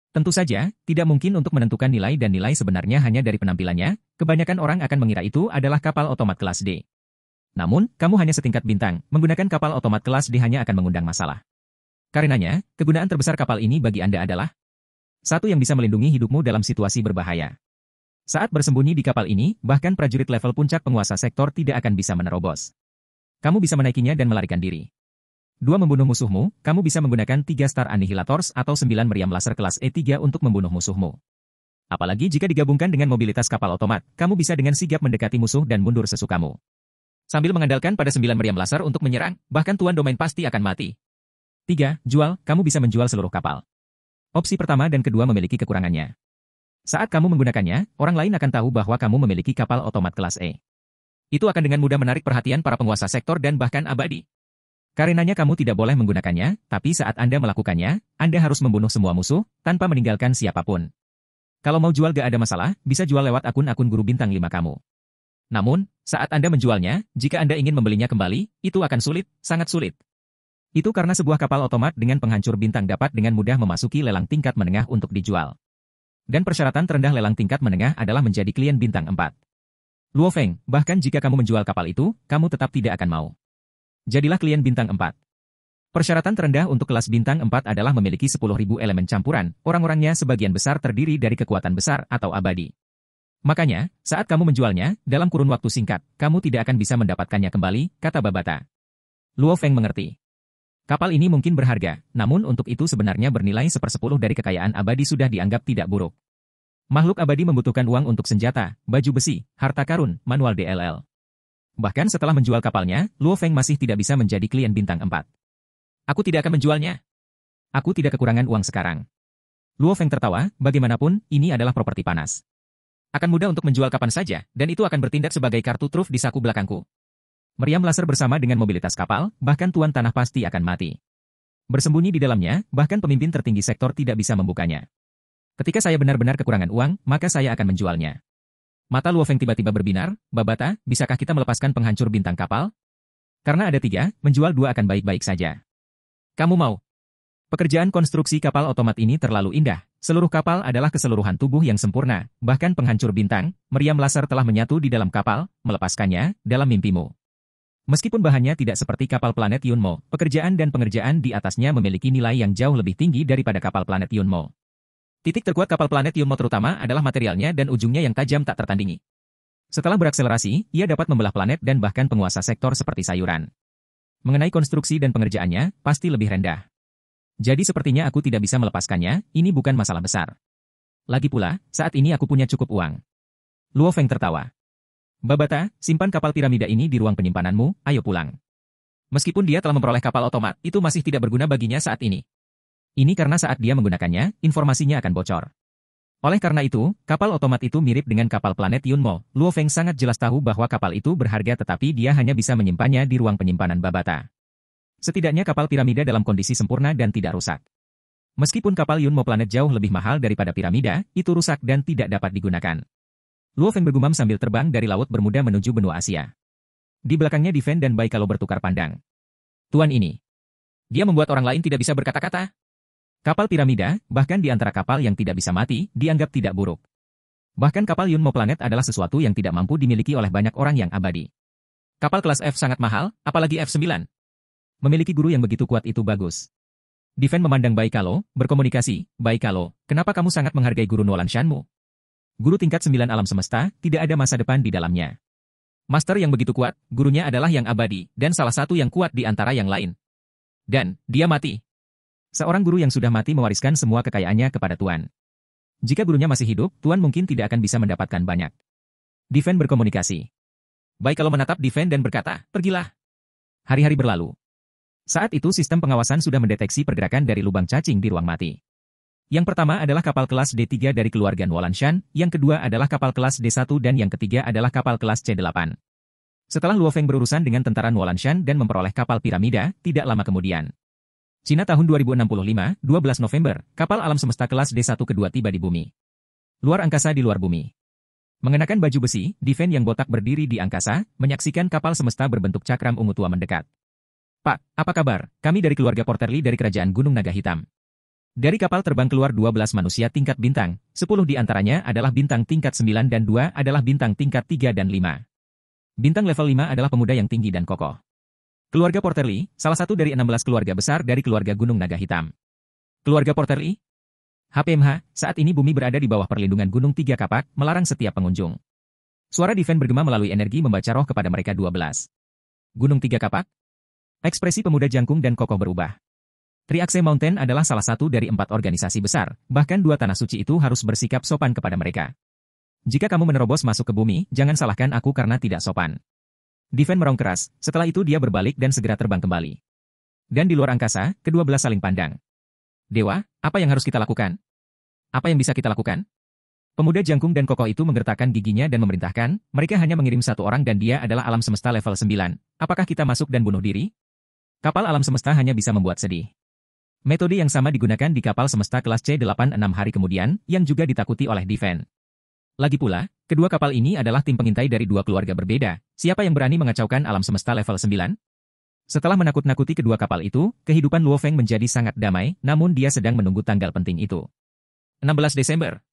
Tentu saja, tidak mungkin untuk menentukan nilai dan nilai sebenarnya hanya dari penampilannya, kebanyakan orang akan mengira itu adalah kapal otomat kelas D. Namun, kamu hanya setingkat bintang, menggunakan kapal otomat kelas D hanya akan mengundang masalah. Karenanya, kegunaan terbesar kapal ini bagi Anda adalah satu yang bisa melindungi hidupmu dalam situasi berbahaya. Saat bersembunyi di kapal ini, bahkan prajurit level puncak penguasa sektor tidak akan bisa menerobos. Kamu bisa menaikinya dan melarikan diri. 2. Membunuh musuhmu, kamu bisa menggunakan 3 Star Annihilators atau 9 meriam laser kelas E3 untuk membunuh musuhmu. Apalagi jika digabungkan dengan mobilitas kapal otomat, kamu bisa dengan sigap mendekati musuh dan mundur sesukamu. Sambil mengandalkan pada 9 meriam laser untuk menyerang, bahkan tuan domain pasti akan mati. 3. Jual, kamu bisa menjual seluruh kapal. Opsi pertama dan kedua memiliki kekurangannya. Saat kamu menggunakannya, orang lain akan tahu bahwa kamu memiliki kapal otomat kelas E. Itu akan dengan mudah menarik perhatian para penguasa sektor dan bahkan abadi. Karenanya kamu tidak boleh menggunakannya, tapi saat Anda melakukannya, Anda harus membunuh semua musuh, tanpa meninggalkan siapapun. Kalau mau jual gak ada masalah, bisa jual lewat akun-akun guru bintang 5 kamu. Namun, saat Anda menjualnya, jika Anda ingin membelinya kembali, itu akan sulit, sangat sulit. Itu karena sebuah kapal otomat dengan penghancur bintang dapat dengan mudah memasuki lelang tingkat menengah untuk dijual. Dan persyaratan terendah lelang tingkat menengah adalah menjadi klien bintang 4. Luo Feng, bahkan jika kamu menjual kapal itu, kamu tetap tidak akan mau. Jadilah klien bintang 4. Persyaratan terendah untuk kelas bintang 4 adalah memiliki 10.000 elemen campuran, orang-orangnya sebagian besar terdiri dari kekuatan besar atau abadi. Makanya, saat kamu menjualnya, dalam kurun waktu singkat, kamu tidak akan bisa mendapatkannya kembali, kata Babata. Luo Feng mengerti. Kapal ini mungkin berharga, namun untuk itu sebenarnya bernilai 1/10 dari kekayaan abadi sudah dianggap tidak buruk. Makhluk abadi membutuhkan uang untuk senjata, baju besi, harta karun, manual DLL. Bahkan setelah menjual kapalnya, Luo Feng masih tidak bisa menjadi klien bintang 4. Aku tidak akan menjualnya. Aku tidak kekurangan uang sekarang. Luo Feng tertawa, bagaimanapun, ini adalah properti panas. Akan mudah untuk menjual kapan saja, dan itu akan bertindak sebagai kartu truf di saku belakangku. Meriam laser bersama dengan mobilitas kapal, bahkan tuan tanah pasti akan mati. Bersembunyi di dalamnya, bahkan pemimpin tertinggi sektor tidak bisa membukanya. Ketika saya benar-benar kekurangan uang, maka saya akan menjualnya. Mata Luo Feng tiba-tiba berbinar, Babata, bisakah kita melepaskan penghancur bintang kapal? Karena ada 3, menjual 2 akan baik-baik saja. Kamu mau? Pekerjaan konstruksi kapal otomat ini terlalu indah. Seluruh kapal adalah keseluruhan tubuh yang sempurna, bahkan penghancur bintang, meriam laser telah menyatu di dalam kapal, melepaskannya, dalam mimpimu. Meskipun bahannya tidak seperti kapal planet Yunmo, pekerjaan dan pengerjaan di atasnya memiliki nilai yang jauh lebih tinggi daripada kapal planet Yunmo. Titik terkuat kapal planet Yunmo terutama adalah materialnya dan ujungnya yang tajam tak tertandingi. Setelah berakselerasi, ia dapat membelah planet dan bahkan penguasa sektor seperti sayuran. Mengenai konstruksi dan pengerjaannya, pasti lebih rendah. Jadi sepertinya aku tidak bisa melepaskannya, ini bukan masalah besar. Lagi pula, saat ini aku punya cukup uang. Luo Feng tertawa. Babata, simpan kapal piramida ini di ruang penyimpananmu, ayo pulang. Meskipun dia telah memperoleh kapal otomat, itu masih tidak berguna baginya saat ini. Ini karena saat dia menggunakannya, informasinya akan bocor. Oleh karena itu, kapal otomat itu mirip dengan kapal planet Yunmo. Luo Feng sangat jelas tahu bahwa kapal itu berharga tetapi dia hanya bisa menyimpannya di ruang penyimpanan Babata. Setidaknya kapal piramida dalam kondisi sempurna dan tidak rusak. Meskipun kapal Yunmo planet jauh lebih mahal daripada piramida, itu rusak dan tidak dapat digunakan. Luo Feng bergumam sambil terbang dari laut bermuda menuju benua Asia. Di belakangnya Diven dan Baikalo bertukar pandang. Tuan ini. Dia membuat orang lain tidak bisa berkata-kata. Kapal piramida, bahkan di antara kapal yang tidak bisa mati, dianggap tidak buruk. Bahkan kapal Yunmo Planet adalah sesuatu yang tidak mampu dimiliki oleh banyak orang yang abadi. Kapal kelas F sangat mahal, apalagi F9. Memiliki guru yang begitu kuat itu bagus. Diven memandang Baikalo, berkomunikasi, Baikalo, kenapa kamu sangat menghargai guru Nuolanshanmu? Guru tingkat 9 alam semesta, tidak ada masa depan di dalamnya. Master yang begitu kuat, gurunya adalah yang abadi, dan salah satu yang kuat di antara yang lain. Dan, dia mati. Seorang guru yang sudah mati mewariskan semua kekayaannya kepada Tuan. Jika gurunya masih hidup, Tuan mungkin tidak akan bisa mendapatkan banyak. Diven berkomunikasi. Baikalo menatap Diven dan berkata, pergilah. Hari-hari berlalu. Saat itu sistem pengawasan sudah mendeteksi pergerakan dari lubang cacing di ruang mati. Yang pertama adalah kapal kelas D3 dari keluarga Nuolanshan, yang kedua adalah kapal kelas D1 dan yang ketiga adalah kapal kelas C8. Setelah Luo Feng berurusan dengan tentara Nuolanshan dan memperoleh kapal piramida, tidak lama kemudian. Cina tahun 2065, 12 November, kapal alam semesta kelas D1 kedua tiba di bumi. Luar angkasa di luar bumi. Mengenakan baju besi, Diven yang botak berdiri di angkasa, menyaksikan kapal semesta berbentuk cakram ungu tua mendekat. Pak, apa kabar? Kami dari keluarga Porterly dari Kerajaan Gunung Naga Hitam. Dari kapal terbang keluar 12 manusia tingkat bintang, 10 di antaranya adalah bintang tingkat 9 dan 2 adalah bintang tingkat 3 dan 5. Bintang level 5 adalah pemuda yang tinggi dan kokoh. Keluarga Porterly, salah satu dari 16 keluarga besar dari keluarga Gunung Naga Hitam. Keluarga Porterly? HPMH, saat ini bumi berada di bawah perlindungan Gunung Tiga Kapak, melarang setiap pengunjung. Suara Diven bergema melalui energi membaca roh kepada mereka 12. Gunung Tiga Kapak? Ekspresi pemuda jangkung dan kokoh berubah. Triaxe Mountain adalah salah satu dari 4 organisasi besar, bahkan 2 tanah suci itu harus bersikap sopan kepada mereka. Jika kamu menerobos masuk ke bumi, jangan salahkan aku karena tidak sopan. Diven merong keras, setelah itu dia berbalik dan segera terbang kembali. Dan di luar angkasa, kedua belah saling pandang. Dewa, apa yang harus kita lakukan? Apa yang bisa kita lakukan? Pemuda jangkung dan kokoh itu menggertakkan giginya dan memerintahkan, mereka hanya mengirim 1 orang dan dia adalah alam semesta level 9. Apakah kita masuk dan bunuh diri? Kapal alam semesta hanya bisa membuat sedih. Metode yang sama digunakan di kapal semesta kelas C8 6 hari kemudian, yang juga ditakuti oleh Diven. Lagi pula, kedua kapal ini adalah tim pengintai dari 2 keluarga berbeda. Siapa yang berani mengacaukan alam semesta level 9? Setelah menakut-nakuti kedua kapal itu, kehidupan Luo Feng menjadi sangat damai, namun dia sedang menunggu tanggal penting itu. 16 Desember.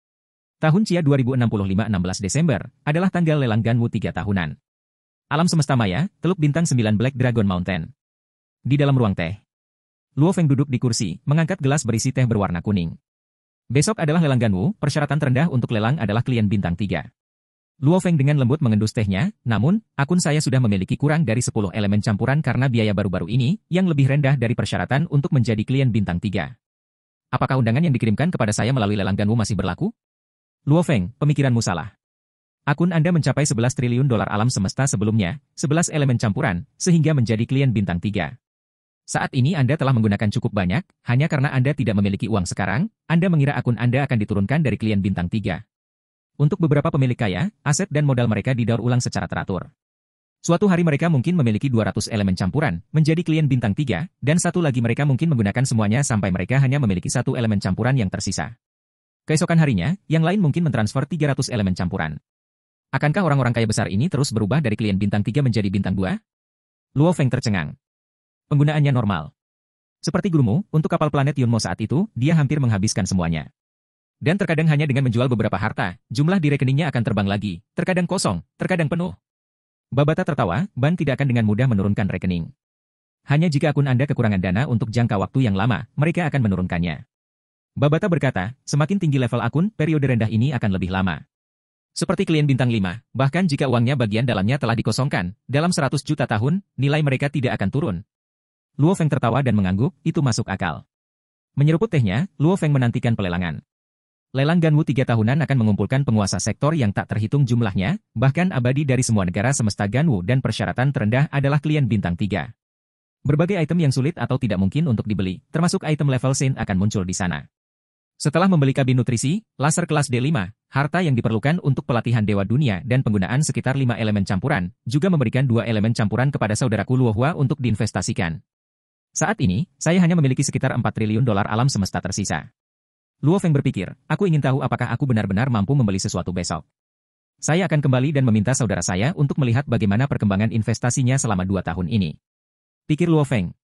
Tahun Cia 2065 16 Desember, adalah tanggal lelang Ganwu 3 tahunan. Alam semesta maya, Teluk Bintang 9 Black Dragon Mountain. Di dalam ruang teh. Luo Feng duduk di kursi, mengangkat gelas berisi teh berwarna kuning. Besok adalah lelang Ganwu, persyaratan terendah untuk lelang adalah klien bintang 3. Luo Feng dengan lembut mengendus tehnya, namun, akun saya sudah memiliki kurang dari 10 elemen campuran karena biaya baru-baru ini, yang lebih rendah dari persyaratan untuk menjadi klien bintang 3. Apakah undangan yang dikirimkan kepada saya melalui lelang Ganwu masih berlaku? Luo Feng, pemikiranmu salah. Akun Anda mencapai 11 triliun dolar alam semesta sebelumnya, 11 elemen campuran, sehingga menjadi klien bintang 3. Saat ini Anda telah menggunakan cukup banyak, hanya karena Anda tidak memiliki uang sekarang, Anda mengira akun Anda akan diturunkan dari klien bintang 3. Untuk beberapa pemilik kaya, aset dan modal mereka didaur ulang secara teratur. Suatu hari mereka mungkin memiliki 200 elemen campuran, menjadi klien bintang 3, dan satu lagi mereka mungkin menggunakan semuanya sampai mereka hanya memiliki 1 elemen campuran yang tersisa. Keesokan harinya, yang lain mungkin mentransfer 300 elemen campuran. Akankah orang-orang kaya besar ini terus berubah dari klien bintang 3 menjadi bintang 2? Luo Feng tercengang. Penggunaannya normal. Seperti gurumu, untuk kapal planet Yunmo saat itu, dia hampir menghabiskan semuanya. Dan terkadang hanya dengan menjual beberapa harta, jumlah di rekeningnya akan terbang lagi, terkadang kosong, terkadang penuh. Babata tertawa, Ban tidak akan dengan mudah menurunkan rekening. Hanya jika akun Anda kekurangan dana untuk jangka waktu yang lama, mereka akan menurunkannya. Babata berkata, semakin tinggi level akun, periode rendah ini akan lebih lama. Seperti klien bintang 5, bahkan jika uangnya bagian dalamnya telah dikosongkan, dalam 100 juta tahun, nilai mereka tidak akan turun. Luo Feng tertawa dan mengangguk, itu masuk akal. Menyeruput tehnya, Luo Feng menantikan pelelangan. Lelang Ganwu 3 tahunan akan mengumpulkan penguasa sektor yang tak terhitung jumlahnya, bahkan abadi dari semua negara semesta Ganwu dan persyaratan terendah adalah klien bintang 3. Berbagai item yang sulit atau tidak mungkin untuk dibeli, termasuk item level Saint akan muncul di sana. Setelah membeli kabin nutrisi, laser kelas D5, harta yang diperlukan untuk pelatihan Dewa Dunia dan penggunaan sekitar 5 elemen campuran, juga memberikan 2 elemen campuran kepada saudaraku Luo Hua untuk diinvestasikan. Saat ini, saya hanya memiliki sekitar 4 triliun dolar alam semesta tersisa. Luo Feng berpikir, aku ingin tahu apakah aku benar-benar mampu membeli sesuatu besok. Saya akan kembali dan meminta saudara saya untuk melihat bagaimana perkembangan investasinya selama 2 tahun ini. Pikir Luo Feng.